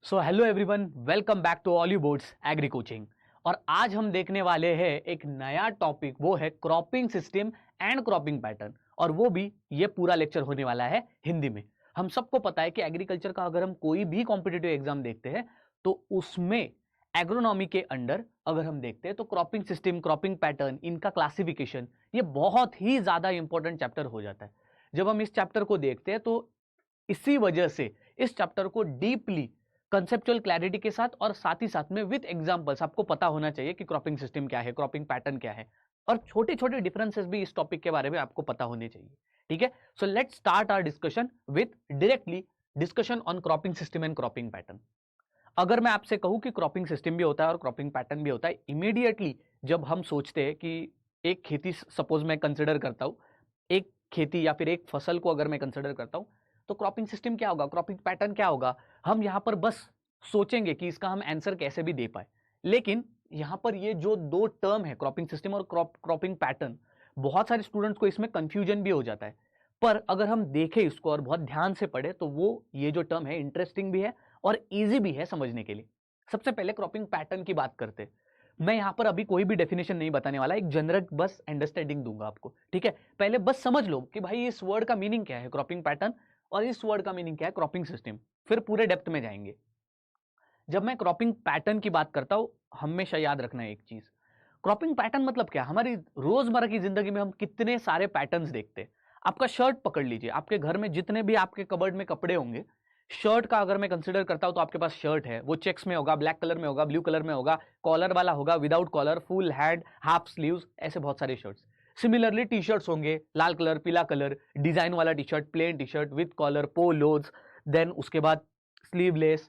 So hello everyone, welcome back to all you boards agri coaching. और आज हम देखने वाले हैं एक नया टॉपिक, वो है cropping system and cropping pattern. और वो भी ये पूरा लेक्चर होने वाला है हिंदी में। हम सबको पता है कि एग्रीकल्चर का अगर हम कोई भी कॉम्पिटिटिव एग्जाम देखते हैं तो उसमें एग्रोनॉमी के अंडर अगर हम देखते हैं तो क्रॉपिंग सिस्टम, क्रॉपिंग पैटर्न, इनका क्लासिफिकेशन ये बहुत ही ज्यादा इंपॉर्टेंट चैप्टर हो जाता है। जब हम इस चैप्टर को देखते हैं तो इसी वजह से इस चैप्टर को डीपली कंसेप्चुअल क्लैरिटी के साथ और साथ ही साथ में विद एग्जांपल्स आपको पता होना चाहिए कि क्रॉपिंग सिस्टम क्या है, क्रॉपिंग पैटर्न क्या है, और छोटे छोटे डिफरेंसेस भी इस टॉपिक के बारे में आपको पता होने चाहिए। ठीक है, so let's start our discussion with directly discussion on cropping system and cropping pattern. अगर मैं आपसे कहूं कि क्रॉपिंग सिस्टम भी होता है और क्रॉपिंग पैटर्न भी होता है, इमीडिएटली जब हम सोचते हैं कि एक खेती सपोज मैं कंसिडर करता हूं, एक खेती या फिर एक फसल को अगर मैं कंसिडर करता हूं तो क्रॉपिंग सिस्टम क्या होगा, क्रॉपिंग पैटर्न क्या होगा, हम यहां पर बस सोचेंगे कि इसका हम आंसर कैसे भी दे पाए। लेकिन यहां पर ये जो दो टर्म है, क्रॉपिंग सिस्टम और क्रॉपिंग पैटर्न, बहुत सारे स्टूडेंट्स को इसमें कंफ्यूजन भी हो जाता है। पर अगर हम देखें इसको और बहुत ध्यान से पढ़े तो वो ये जो टर्म है इंटरेस्टिंग भी है और इजी भी है समझने के लिए। सबसे पहले क्रॉपिंग पैटर्न की बात करते हैं। मैं यहां पर अभी कोई भी डेफिनेशन नहीं बताने वाला, एक जनरल बस अंडरस्टैंडिंग दूंगा आपको। ठीक है, पहले बस समझ लो कि भाई इस वर्ड का मीनिंग क्या है क्रॉपिंग पैटर्न और इस वर्ड का मीनिंग क्या है क्रॉपिंग सिस्टम, फिर पूरे डेप्थ में जाएंगे। जब मैं क्रॉपिंग पैटर्न की बात करता हूं, हमेशा याद रखना है एक चीज, क्रॉपिंग पैटर्न मतलब क्या, हमारी रोजमर्रा की जिंदगी में हम कितने सारे पैटर्न्स देखते हैं। आपका शर्ट पकड़ लीजिए, आपके घर में जितने भी आपके कबर्ड में कपड़े होंगे, शर्ट का अगर मैं कंसिडर करता हूं तो आपके पास शर्ट है, वो चेक्स में होगा, ब्लैक कलर में होगा, ब्लू कलर में होगा, कॉलर वाला होगा, without collar, full hand, half sleeves, ऐसे बहुत सारे शर्ट्स। सिमिलरली टी शर्ट्स होंगे, लाल कलर, पीला कलर, डिजाइन वाला T shirt, plain T shirt with collar, polos, then उसके बाद sleeveless,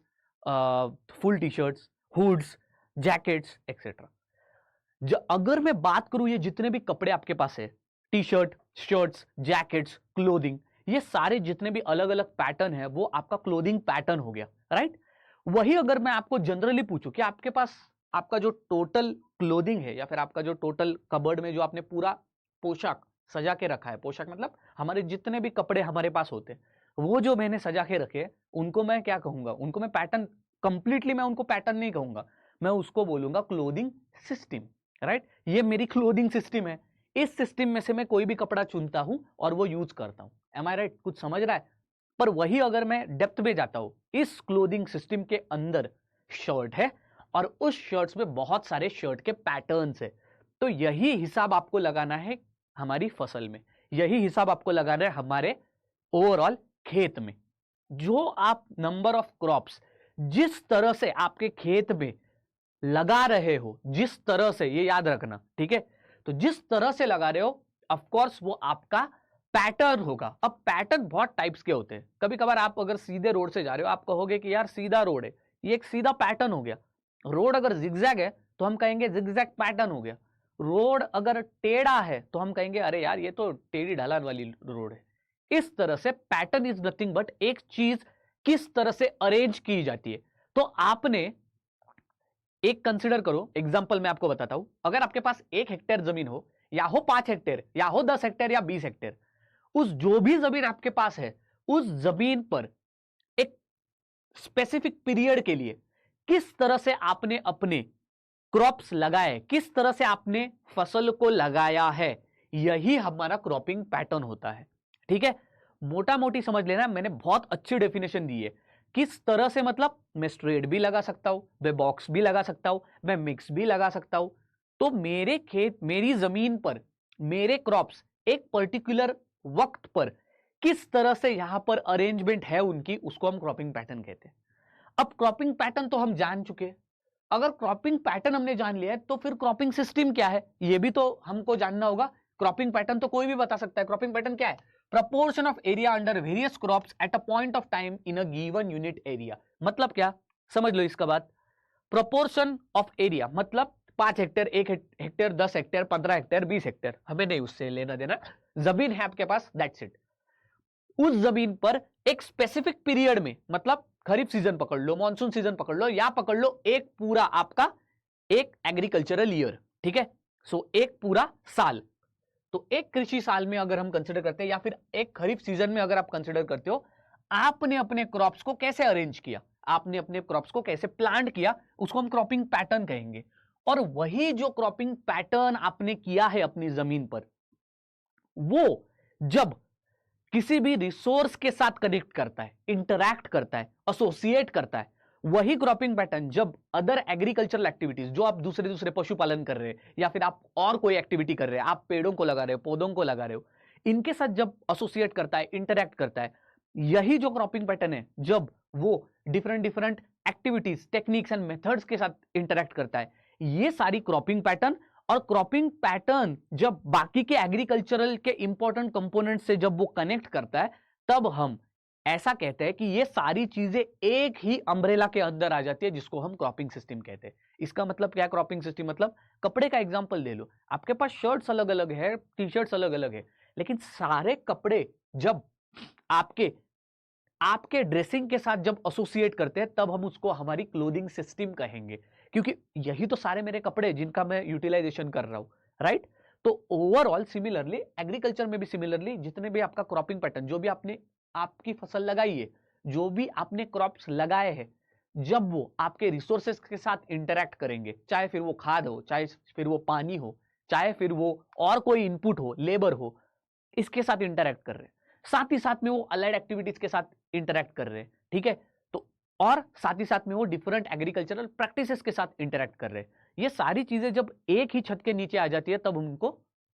full T shirts, hoods, jackets etcetera. अगर मैं बात करूं ये जितने भी कपड़े आपके पास है, T shirt, shirts, jackets, clothing, ये सारे जितने भी अलग अलग पैटर्न है वो आपका क्लोथिंग पैटर्न हो गया, राइट। वही अगर मैं आपको जनरली पूछूं कि आपके पास आपका जो टोटल क्लोथिंग है या फिर आपका जो टोटल कबर्ड में जो आपने पूरा पोशाक सजा के रखा है, पोशाक मतलब हमारे जितने भी कपड़े हमारे पास होते हैं वो जो मैंने सजा के रखे, उनको मैं क्या कहूंगा, उनको मैं पैटर्न, कंप्लीटली मैं उनको पैटर्न नहीं कहूंगा, मैं उसको बोलूंगा क्लोथिंग सिस्टम, राइट। ये मेरी क्लोथिंग सिस्टम है, इस सिस्टम में से मैं कोई भी कपड़ा चुनता हूं और वो यूज करता हूं। एम आई राइट, कुछ समझ रहा है। पर वही अगर मैं डेप्थ में जाता हूं, इस क्लोथिंग सिस्टम के अंदर शर्ट है और उस शर्ट्स में बहुत सारे शर्ट के पैटर्न्स है, तो यही हिसाब आपको लगाना है हमारी फसल में, यही हिसाब आपको लगाना है हमारे ओवरऑल खेत में। जो आप नंबर ऑफ क्रॉप्स जिस तरह से आपके खेत में लगा रहे हो, जिस तरह से, ये याद रखना, ठीक है, तो जिस तरह से लगा रहे हो ऑफ कोर्स वो आपका पैटर्न होगा। अब पैटर्न बहुत टाइप्स के होते हैं, कभी कभार आप अगर सीधे रोड से जा रहे हो आप कहोगे कि यार सीधा रोड है, ये एक सीधा पैटर्न हो गया। रोड अगर जिगजैग है तो हम कहेंगे जिगजैग पैटर्न हो गया। रोड अगर टेढ़ा है तो हम कहेंगे अरे यार ये तो टेढ़ी ढलान वाली रोड है। इस तरह से पैटर्न इज नथिंग बट एक चीज किस तरह से अरेंज की जाती है। तो आपने एक कंसिडर करो, एग्जांपल मैं आपको बताता हूं, अगर आपके पास 1 हेक्टेयर जमीन हो या हो 5 हेक्टेयर या हो 10 हेक्टेयर या 20 हेक्टेयर, उस जो भी जमीन आपके पास है उस जमीन पर एक स्पेसिफिक पीरियड के लिए किस तरह से आपने अपने क्रॉप्स लगाए, किस तरह से आपने फसल को लगाया है, यही हमारा क्रॉपिंग पैटर्न होता है। ठीक है, मोटा मोटी समझ लेना, मैंने बहुत अच्छी डेफिनेशन दी है। किस तरह से मतलब मैं स्ट्रेट भी लगा सकता हूं, मैं बॉक्स भी लगा सकता हूं, मैं मिक्स भी लगा सकता हूं। तो मेरे खेत, मेरी जमीन पर मेरे क्रॉप्स एक पर्टिकुलर वक्त पर किस तरह से यहां पर अरेंजमेंट है उनकी, उसको हम क्रॉपिंग पैटर्न कहते हैं। अब क्रॉपिंग पैटर्न तो हम जान चुके हैं, अगर क्रॉपिंग पैटर्न हमने जान लिया है तो फिर क्रॉपिंग सिस्टम क्या है ये भी तो हमको जानना होगा। क्रॉपिंग पैटर्न तो कोई भी बता सकता है, क्रॉपिंग पैटर्न क्या है, proportion of area under various crops at a point of time in a given unit area. मतलब क्या, समझ लो इसका बात। प्रोपोर्शन ऑफ एरिया मतलब 5 hectare, 1 hectare, 10 hectare, 15 hectare, 20 hectare, हमें नहीं उससे लेना देना, जमीन है आपके पास, दैट्स इट। उस जमीन पर एक स्पेसिफिक पीरियड में, मतलब खरीफ सीजन पकड़ लो, मॉनसून सीजन पकड़ लो, या पकड़ लो एक पूरा आपका एक एग्रीकल्चरल ईयर, ठीक है, सो एक पूरा साल। तो एक कृषि साल में अगर हम कंसिडर करते हैं या फिर एक खरीफ सीजन में अगर आप कंसिडर करते हो, आपने अपने क्रॉप्स को कैसे अरेंज किया, आपने अपने क्रॉप्स को कैसे प्लांट किया, उसको हम क्रॉपिंग पैटर्न कहेंगे। और वही जो क्रॉपिंग पैटर्न आपने किया है अपनी जमीन पर, वो जब किसी भी रिसोर्स के साथ कनेक्ट करता है, इंटरैक्ट करता है, एसोसिएट करता है, वही क्रॉपिंग पैटर्न जब अदर एग्रीकल्चरल एक्टिविटीज, जो आप दूसरे दूसरे पशुपालन कर रहे हैं या फिर आप और कोई एक्टिविटी कर रहे हैं, आप पेड़ों को लगा रहे हो, पौधों को लगा रहे हो, इनके साथ जब एसोसिएट करता है, इंटरैक्ट करता है, यही जो क्रॉपिंग पैटर्न है जब वो different different activities, techniques and methods के साथ इंटरैक्ट करता है, ये सारी क्रॉपिंग पैटर्न। और क्रॉपिंग पैटर्न जब बाकी के एग्रीकल्चरल के इंपॉर्टेंट कंपोनेंट से जब वो कनेक्ट करता है, तब हम ऐसा कहते हैं कि ये सारी चीजें एक ही अम्ब्रेला के अंदर आ जाती है, जिसको हम क्रॉपिंग सिस्टम कहते हैं। इसका मतलब क्या है क्रॉपिंग सिस्टम? मतलब कपड़े का एग्जांपल ले लो, आपके पास शर्ट्स अलग अलग है, टी शर्ट्स अलग अलग है, लेकिन सारे कपड़े जब आपके ड्रेसिंग के साथ जब एसोसिएट करते हैं, तब हम उसको हमारी क्लोथिंग सिस्टम कहेंगे, क्योंकि यही तो सारे मेरे कपड़े जिनका मैं यूटिलाइजेशन कर रहा हूं, राइट? तो ओवरऑल सिमिलरली एग्रीकल्चर में भी सिमिलरली जितने भी आपका क्रॉपिंग पैटर्न, जो भी आपने आपकी फसल लगाई है, जो भी आपने क्रॉप्स लगाए हैं, जब वो आपके रिसोर्सेस के साथ इंटरैक्ट करेंगे, चाहे फिर वो खाद हो, चाहे फिर वो पानी हो, चाहे फिर वो और कोई इनपुट हो, लेबर हो, इसके साथ इंटरैक्ट कर रहे हैं, साथ ही साथ में वो अलाइड एक्टिविटीज के साथ इंटरैक्ट कर रहे हैं, ठीक है? तो और साथ ही साथ में वो डिफरेंट एग्रीकल्चरल प्रैक्टिसेस के साथ इंटरैक्ट कर रहे हैं। ये सारी चीजें जब एक ही छत के नीचे आ जाती है, तब उनको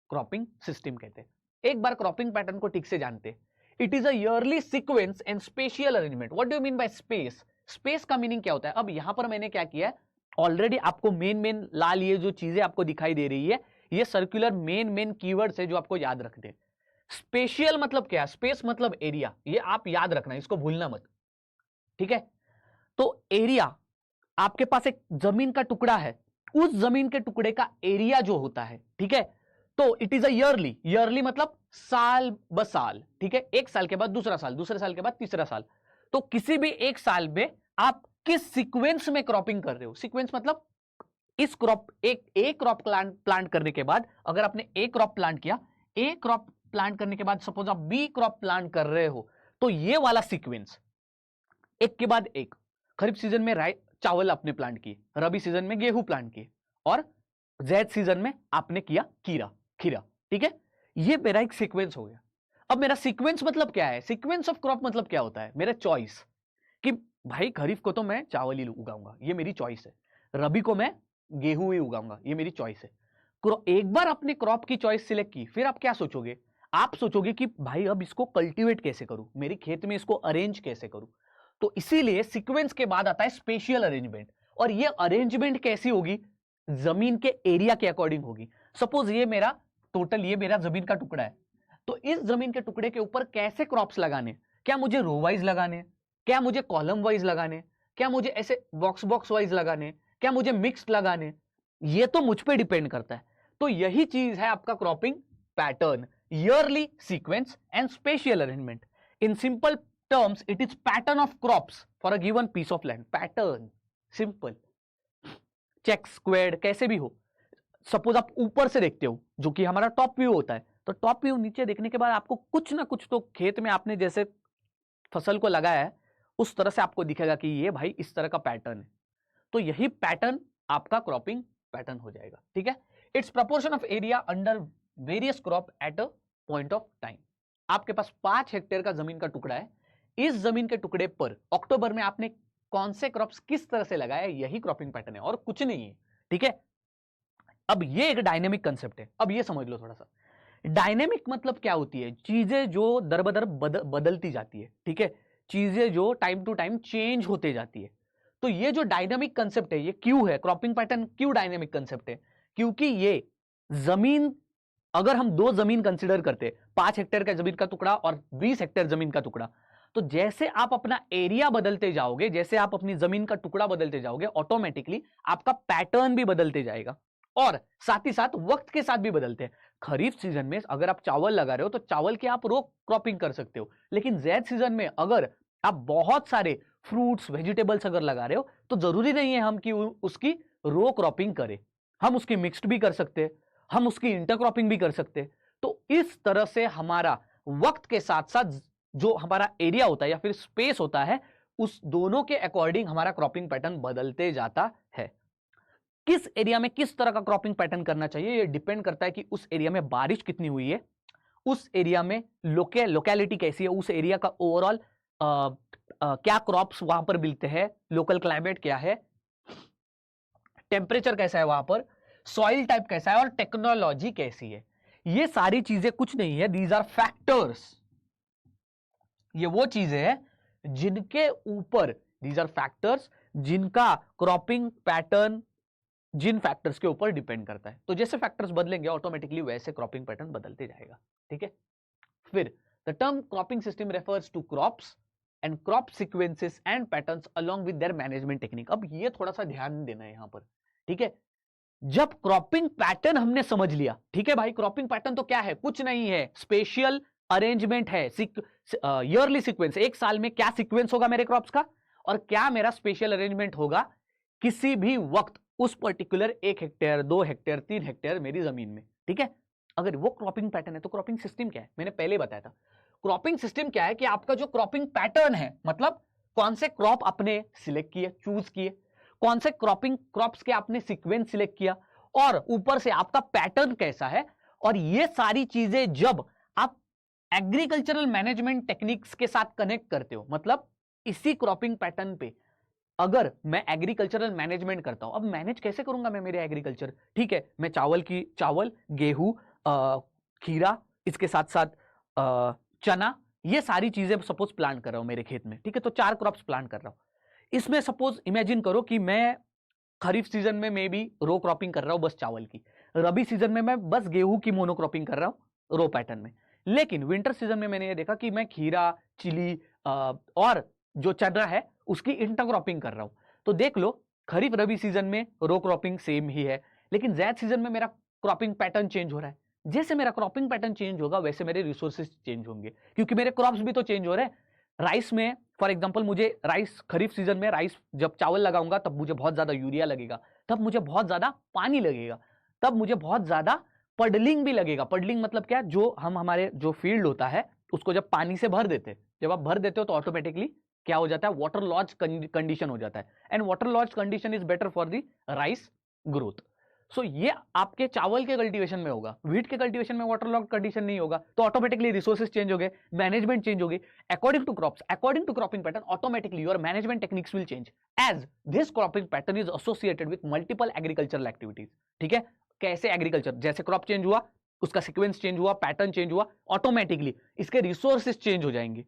क्रॉपिंग सिस्टम कहते हैं। एक बार क्रॉपिंग पैटर्न को ठीक से जानते हैं। It is a yearly sequence and spatial arrangement. What do you mean bye space? Space का मीनिंग क्या होता है? अब यहां पर मैंने क्या किया है, ऑलरेडी आपको मेन लाल ये जो चीजें आपको दिखाई दे रही है, ये सर्कुलर मेन कीवर्ड्स है जो आपको याद रखते हैं। स्पेशियल मतलब क्या? स्पेस मतलब एरिया, ये आप याद रखना, इसको भूलना मत, ठीक है? तो एरिया, आपके पास एक जमीन का टुकड़ा है, उस जमीन के टुकड़े का एरिया जो होता है, ठीक है, तो it is a yearly. Yearly मतलब साल ब साल, ठीक है? एक साल के बाद दूसरा साल, दूसरे साल के बाद तीसरा साल। तो किसी भी एक साल में आप किस सीक्वेंस में क्रॉपिंग कर रहे हो? सीक्वेंस मतलब इस क्रॉप, एक क्रॉप प्लांट करने के बाद, अगर आपने एक क्रॉप प्लांट किया, एक क्रॉप प्लांट करने के बाद सपोज आप बी क्रॉप प्लांट कर रहे हो, तो ये वाला सीक्वेंस एक के बाद एक, खरीफ सीजन में चावल आपने प्लांट किए, रबी सीजन में गेहूं प्लांट किए, और जैद सीजन में आपने किया खीरा, ठीक है? ये मेरा एक सीक्वेंस हो गया। अब मेरा सीक्वेंस मतलब क्या है? सीक्वेंस ऑफ क्रॉप मतलब क्या होता है? मेरा चॉइस, कि भाई खरीफ को तो मैं चावल ही उगाऊंगा, ये मेरी चॉइस है, रबी को मैं गेहूं ही उगाऊंगा, ये मेरी चॉइस है। एक बार आपने क्रॉप की चॉइस सिलेक्ट की, फिर आप क्या सोचोगे? आप सोचोगे कि भाई अब इसको कल्टीवेट कैसे करूं, मेरे खेत में इसको अरेंज कैसे करूं। तो इसीलिए सीक्वेंस के बाद आता है स्पेशियल अरेंजमेंट। और ये अरेंजमेंट कैसी होगी? जमीन के एरिया के अकॉर्डिंग होगी। सपोज ये मेरा जमीन का टुकड़ा है, तो इस जमीन के टुकड़े के ऊपर कैसे क्रॉप्स लगाने? क्या मुझे रो वाइज लगाने? क्या मुझे कॉलम वाइज लगाने? क्या मुझे ऐसे बॉक्स वाइज लगाने? क्या मुझे मिक्स्ड लगाने? ये तो मुझ पे डिपेंड करता है। तो यही चीज है आपका cropping pattern, yearly sequence and spatial arrangement. In simple terms it is pattern of crops for a given piece of land. pattern simple, check squared कैसे भी हो। सपोज आप ऊपर से देखते हो, जो कि हमारा टॉप व्यू होता है, तो टॉप व्यू नीचे देखने के बाद आपको कुछ ना कुछ तो खेत में आपने जैसे फसल को लगाया है, उस तरह से आपको दिखेगा कि ये भाई इस तरह का पैटर्न है। तो यही पैटर्न आपका क्रॉपिंग पैटर्न हो जाएगा, ठीक है? It's proportion of area under various crop at a point of time. आपके पास 5 हेक्टेयर का जमीन का टुकड़ा है, इस जमीन के टुकड़े पर अक्टूबर में आपने कौन से क्रॉप्स किस तरह से लगाया, यही क्रॉपिंग पैटर्न है और कुछ नहीं है, ठीक है? अब ये एक डायनेमिक कंसेप्ट है। अब ये समझ लो थोड़ा सा, डायनेमिक मतलब क्या होती है? चीजें जो दर बदर बदलती जाती है, ठीक है? चीजें जो टाइम टू टाइम चेंज होते जाती है। तो ये जो डायनेमिक कंसेप्ट है, ये क्यों है? क्रॉपिंग पैटर्न क्यों डायनेमिक कंसेप्ट है? क्योंकि ये जमीन, अगर हम 2 जमीन कंसिडर करते, 5 हेक्टेयर का जमीन का टुकड़ा और 20 हेक्टेयर जमीन का टुकड़ा, तो जैसे आप अपना एरिया बदलते जाओगे, जैसे आप अपनी जमीन का टुकड़ा बदलते जाओगे, ऑटोमेटिकली आपका पैटर्न भी बदलते जाएगा, और साथ ही साथ वक्त के साथ भी बदलते हैं। खरीफ सीजन में अगर आप चावल लगा रहे हो, तो चावल की आप रो क्रॉपिंग कर सकते हो, लेकिन ज़ैद सीजन में अगर आप बहुत सारे फ्रूट्स वेजिटेबल्स अगर लगा रहे हो, तो जरूरी नहीं है हम कि उसकी रो क्रॉपिंग करें, हम उसकी मिक्स्ड भी कर सकते हैं, हम उसकी इंटरक्रॉपिंग भी कर सकते हैं। तो इस तरह से हमारा वक्त के साथ साथ जो हमारा एरिया होता है या फिर स्पेस होता है, उस दोनों के अकॉर्डिंग हमारा क्रॉपिंग पैटर्न बदलते जाता है। किस एरिया में किस तरह का क्रॉपिंग पैटर्न करना चाहिए, ये डिपेंड करता है कि उस एरिया में बारिश कितनी हुई है, उस एरिया में लोकेलिटी कैसी है, उस एरिया का ओवरऑल क्या क्रॉप्स वहां पर मिलते हैं, लोकल क्लाइमेट क्या है, टेम्परेचर कैसा है वहां पर, सॉइल टाइप कैसा है और टेक्नोलॉजी कैसी है। ये सारी चीजें कुछ नहीं है, दीज आर फैक्टर्स। ये वो चीजें हैं जिनके ऊपर, दीज आर फैक्टर्स जिनका क्रॉपिंग पैटर्न जिन फैक्टर्स के ऊपर डिपेंड करता है। तो जैसे फैक्टर्स बदलेंगे ऑटोमेटिकली वैसे क्रॉपिंग पैटर्न बदलते जाएगा। ठीक है, फिर the term cropping system refers to crops and crop sequences and patterns along with their management technique. अब ये थोड़ा सा ध्यान देना है यहां पर। ठीक है, जब क्रॉपिंग पैटर्न हमने समझ लिया, ठीक है भाई, क्रॉपिंग पैटर्न तो क्या है, कुछ नहीं है, स्पेशल अरेंजमेंट है, ईयरली सीक्वेंस, एक साल में क्या सीक्वेंस होगा मेरे क्रॉप्स का और क्या मेरा स्पेशल अरेंजमेंट होगा किसी भी वक्त उस पर्टिकुलर 1 हेक्टेयर 2 हेक्टेयर 3 हेक्टेयर मेरी जमीन में। ठीक है, अगर वो क्रॉपिंग पैटर्न है तो क्रॉपिंग सिस्टम क्या है, मैंने पहले बताया था। क्रॉपिंग सिस्टम क्या है कि आपका जो क्रॉपिंग पैटर्न है, मतलब कौन से क्रॉप आपने सिलेक्ट किए, चूज किए, कौन से क्रॉपिंग क्रॉप्स के आपने सीक्वेंस सिलेक्ट किया और ऊपर से आपका पैटर्न कैसा है। और ये सारी चीजें जब आप एग्रीकल्चरल मैनेजमेंट टेक्निक्स के साथ कनेक्ट करते हो, मतलब इसी क्रॉपिंग पैटर्न पे अगर मैं एग्रीकल्चरल मैनेजमेंट करता हूं, अब मैनेज कैसे करूंगा मैं मेरे एग्रीकल्चर, ठीक है, मैं चावल गेहूं खीरा, इसके साथ साथ चना, ये सारी चीजें सपोज प्लांट कर रहा हूं मेरे खेत में। ठीक है, तो 4 क्रॉप्स प्लांट कर रहा हूं। इसमें सपोज इमेजिन करो कि मैं खरीफ सीजन में मे बी रो क्रॉपिंग कर रहा हूं बस चावल की, रबी सीजन में मैं बस गेहूं की मोनोक्रॉपिंग कर रहा हूं रो पैटर्न में। लेकिन विंटर सीजन में मैंने ये देखा कि मैं खीरा, चिली और जो चना है उसकी इंटरक्रॉपिंग कर रहा हूं। तो देख लो, खरीफ रबी सीजन में रो क्रॉपिंग सेम ही है, लेकिन ज़ैद सीजन में मेरा क्रॉपिंग पैटर्न चेंज हो रहा है। जैसे मेरा क्रॉपिंग पैटर्न चेंज होगा वैसे मेरे रिसोर्सेज चेंज होंगे, क्योंकि मेरे क्रॉप्स भी तो चेंज हो रहे हैं। राइस में फॉर एग्जांपल, मुझे राइस खरीफ सीजन में राइस जब चावल लगाऊंगा तब मुझे बहुत ज्यादा यूरिया लगेगा, तब मुझे बहुत ज्यादा पानी लगेगा, तब मुझे बहुत ज्यादा पडलिंग भी लगेगा। पडलिंग मतलब क्या, जो हम हमारे जो फील्ड होता है उसको जब पानी से भर देते, जब आप भर देते हो तो ऑटोमेटिकली क्या हो जाता है, वाटर लॉज कंडीशन हो जाता है, and water logged condition is better for the rice growth. So ये आपके चावल के कल्टीवेशन में होगा, व्हीट के कल्टीवेशन में वाटर लॉग कंडीशन नहीं होगा, तो ऑटोमेटिकली रिसोर्सेज चेंज हो गए, मैनेजमेंट चेंज हो गई। According to crops, according to cropping pattern, automatically your management techniques will change as this cropping pattern is associated with multiple agricultural activities. ठीक है, कैसे एग्रीकल्चर, जैसे क्रॉप चेंज हुआ उसका सीक्वेंस चेंज हुआ, पैटर्न चेंज हुआ, ऑटोमेटिकली इसके resources change हो जाएंगे।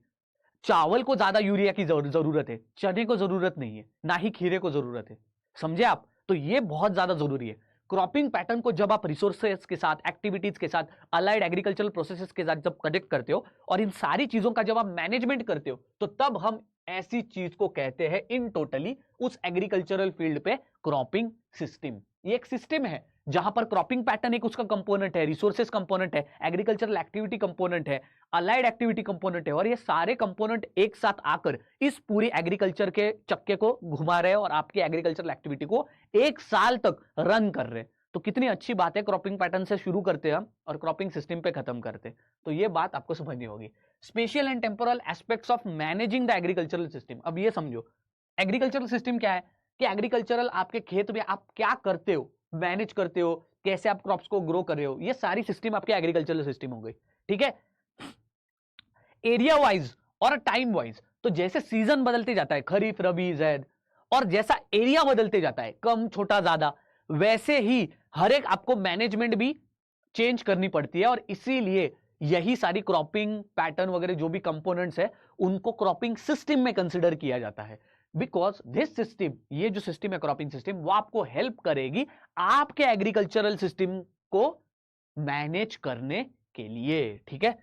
चावल को ज्यादा यूरिया की जरूरत है, चने को जरूरत नहीं है, ना ही खीरे को जरूरत है, समझे आप। तो ये बहुत ज्यादा जरूरी है। क्रॉपिंग पैटर्न को जब आप रिसोर्सेस के साथ, एक्टिविटीज के साथ, अलाइड एग्रीकल्चरल प्रोसेसेस के साथ जब कनेक्ट करते हो और इन सारी चीजों का जब आप मैनेजमेंट करते हो, तो तब हम ऐसी चीज को कहते हैं इन टोटली उस एग्रीकल्चरल फील्ड पे क्रॉपिंग सिस्टम। ये एक सिस्टम है जहां पर क्रॉपिंग पैटर्न एक उसका कंपोनेंट है, रिसोर्सेज कंपोनेंट है, एग्रीकल्चरल एक्टिविटी कंपोनेंट है, अलाइड एक्टिविटी कंपोनेंट है, और ये सारे कंपोनेंट एक साथ आकर इस पूरी एग्रीकल्चर के चक्के को घुमा रहे हैं और आपकी एग्रीकल्चरल एक्टिविटी को 1 साल तक रन कर रहे हैं। तो कितनी अच्छी बात है, क्रॉपिंग पैटर्न से शुरू करते हैं हम और क्रॉपिंग सिस्टम पे खत्म करते हैं। तो ये बात आपको समझनी होगी। Special and temporal aspects of managing the agricultural system. अब ये समझो, एग्रीकल्चरल सिस्टम क्या है कि एग्रीकल्चरल आपके खेत में आप क्या करते हो, मैनेज करते हो, कैसे आप क्रॉप्स को ग्रो कर रहे हो, ये सारी सिस्टम आपके एग्रीकल्चरल सिस्टम हो गई। ठीक है, एरिया वाइज और टाइम वाइज, तो जैसे सीजन बदलते जाता है, खरीफ रबी ज़ैद, और जैसा एरिया बदलते जाता है, कम छोटा ज्यादा, वैसे ही हर एक आपको मैनेजमेंट भी चेंज करनी पड़ती है। और इसीलिए यही सारी क्रॉपिंग पैटर्न वगैरह जो भी कंपोनेंट्स है उनको क्रॉपिंग सिस्टम में कंसिडर किया जाता है। बिकॉज दिस सिस्टम, ये जो सिस्टम है क्रॉपिंग सिस्टम, वो आपको हेल्प करेगी आपके एग्रीकल्चरल सिस्टम को मैनेज करने के लिए। ठीक है,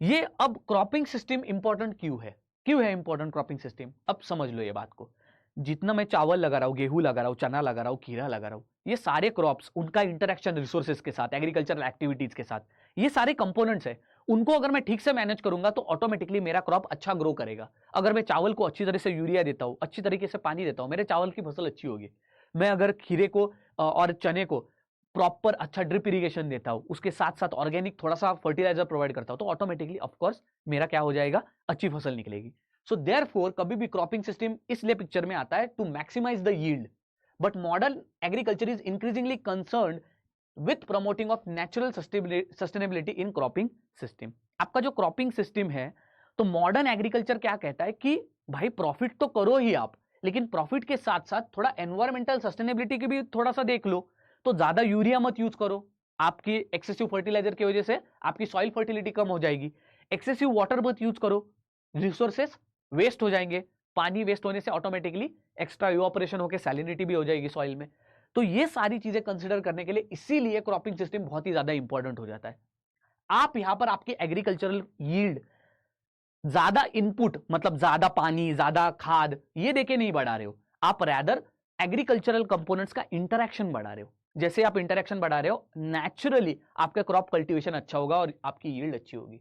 ये अब क्रॉपिंग सिस्टम इंपॉर्टेंट क्यों है इंपॉर्टेंट क्रॉपिंग सिस्टम, अब समझ लो ये बात को। जितना मैं चावल लगा रहा हूं, गेहूं लगा रहा हूं, चना लगा रहा हूं, खीरा लगा रहा हूं, ये सारे क्रॉप्स, उनका इंटरेक्शन रिसोर्सेज के साथ, एग्रीकल्चरल एक्टिविटीज के साथ, ये सारे कंपोनेंट्स है, उनको अगर मैं ठीक से मैनेज करूंगा तो ऑटोमेटिकली मेरा क्रॉप अच्छा ग्रो करेगा। अगर मैं चावल को अच्छी तरह से यूरिया देता हूं, अच्छी तरीके से पानी देता हूं, मेरे चावल की फसल अच्छी होगी। मैं अगर खीरे को और चने को प्रॉपर अच्छा ड्रिप इरिगेशन देता हूं, उसके साथ साथ ऑर्गेनिक थोड़ा सा फर्टिलाइजर प्रोवाइड करता हूं, तो ऑटोमेटिकली ऑफकोर्स मेरा क्या हो जाएगा, अच्छी फसल निकलेगी। सो देयरफॉर कभी भी क्रॉपिंग सिस्टम इसलिए पिक्चर में आता है to maximise the yield, but modern agriculture is increasingly concerned with promoting of natural sustainability in cropping system. आपका जो क्रॉपिंग सिस्टम है, तो मॉडर्न एग्रीकल्चर क्या कहता है कि भाई प्रॉफिट तो करो ही आप, लेकिन प्रॉफिट के साथ साथ थोड़ा एनवायरमेंटल सस्टेनेबिलिटी की भी थोड़ा सा देख लो। तो ज्यादा यूरिया मत यूज करो, आपकी एक्सेसिव फर्टिलाइजर की वजह से आपकी सॉइल फर्टिलिटी कम हो जाएगी। एक्सेसिव वाटर मत यूज करो, रिसोर्सेस वेस्ट हो जाएंगे, पानी वेस्ट होने से ऑटोमेटिकली एक्स्ट्रा इवापोरेशन होकर सैलिनिटी भी हो जाएगी सॉइल में। तो ये सारी चीजें कंसिडर करने के लिए इसीलिए क्रॉपिंग सिस्टम बहुत ही ज्यादा इंपॉर्टेंट हो जाता है। आप यहां पर आपकी एग्रीकल्चरल यील्ड ज्यादा इनपुट मतलब ज्यादा पानी, ज्यादा खाद ये देके नहीं बढ़ा रहे हो, आप रैदर एग्रीकल्चरल कंपोनेंट्स का इंटरैक्शन बढ़ा रहे हो। जैसे आप इंटरैक्शन बढ़ा रहे हो, नेचुरली आपका क्रॉप कल्टीवेशन अच्छा होगा और आपकी यील्ड अच्छी होगी।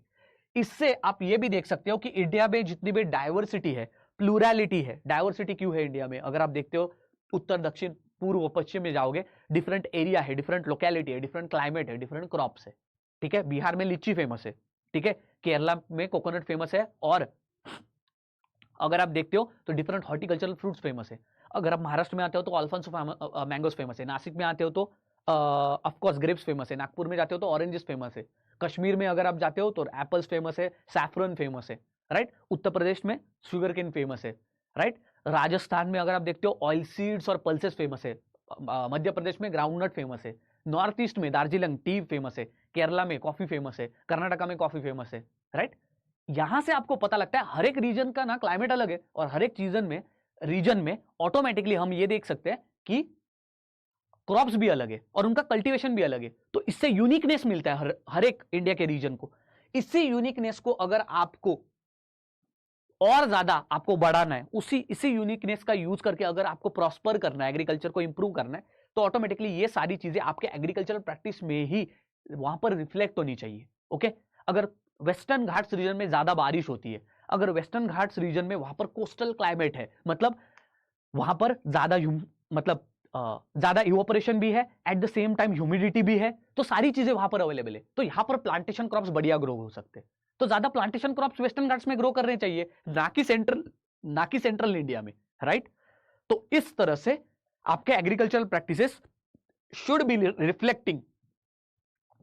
इससे आप ये भी देख सकते हो कि इंडिया में जितनी भी डाइवर्सिटी है, प्लूरैलिटी है। डाइवर्सिटी क्यों है इंडिया में? अगर आप देखते हो उत्तर, दक्षिण, पूर्व, पश्चिम में जाओगे, डिफरेंट एरिया है, डिफरेंट लोकेलिटी है, डिफरेंट क्लाइमेट है, डिफरेंट क्रॉप्स है। ठीक है, बिहार में लीची फेमस है, ठीक है, केरला में कोकोनट फेमस है, और अगर आप देखते हो तो डिफरेंट हॉर्टिकल्चरल फ्रूट्स फेमस है। अगर आप महाराष्ट्र में आते हो तो अल्फांसो मैंगोस फेमस है, नासिक में आते हो तो ऑफकोर्स ग्रेप्स फेमस है, नागपुर में जाते हो तो ऑरेंजेस फेमस है, कश्मीर में अगर आप जाते हो तो एप्पल्स फेमस है, सैफरन फेमस है, राइट। उत्तर प्रदेश में शुगर केन फेमस है, राइट। राजस्थान में अगर आप देखते हो ऑयल सीड्स और पल्सेस फेमस है, मध्य प्रदेश में ग्राउंडनट फेमस है, नॉर्थ ईस्ट में दार्जिलिंग टी फेमस है, केरला में कॉफी फेमस है, कर्नाटका में कॉफी फेमस है, राइट। यहां से आपको पता लगता है हर एक रीजन का ना क्लाइमेट अलग है, और हर एक रीजन में ऑटोमेटिकली हम ये देख सकते हैं कि क्रॉप्स भी अलग है और उनका कल्टीवेशन भी अलग है। तो इससे यूनिकनेस मिलता है हर एक इंडिया के रीजन को। इसी यूनिकनेस को अगर आपको और ज्यादा आपको बढ़ाना है, इसी यूनिकनेस का यूज करके अगर आपको प्रॉस्पर करना है, एग्रीकल्चर को इंप्रूव करना है, तो ऑटोमेटिकली ये सारी चीजें आपके एग्रीकल्चरल प्रैक्टिस में ही वहां पर रिफ्लेक्ट होनी चाहिए। ओके, अगर वेस्टर्न घाट्स रीजन में ज्यादा बारिश होती है, अगर वेस्टर्न घाट्स रीजन में वहां पर कोस्टल क्लाइमेट है, मतलब वहां पर ज्यादा मतलब ज्यादा इवोपरेशन भी है, eight the same time humidity भी है, तो सारी चीजें वहां पर अवेलेबल है, तो यहां पर प्लांटेशन क्रॉप्स बढ़िया ग्रो हो सकते हैं। तो ज्यादा प्लांटेशन क्रॉप्स वेस्टर्न घाट्स में ग्रो करने चाहिए, ना कि सेंट्रल इंडिया में, राइट। तो इस तरह से आपके agricultural practices should be reflecting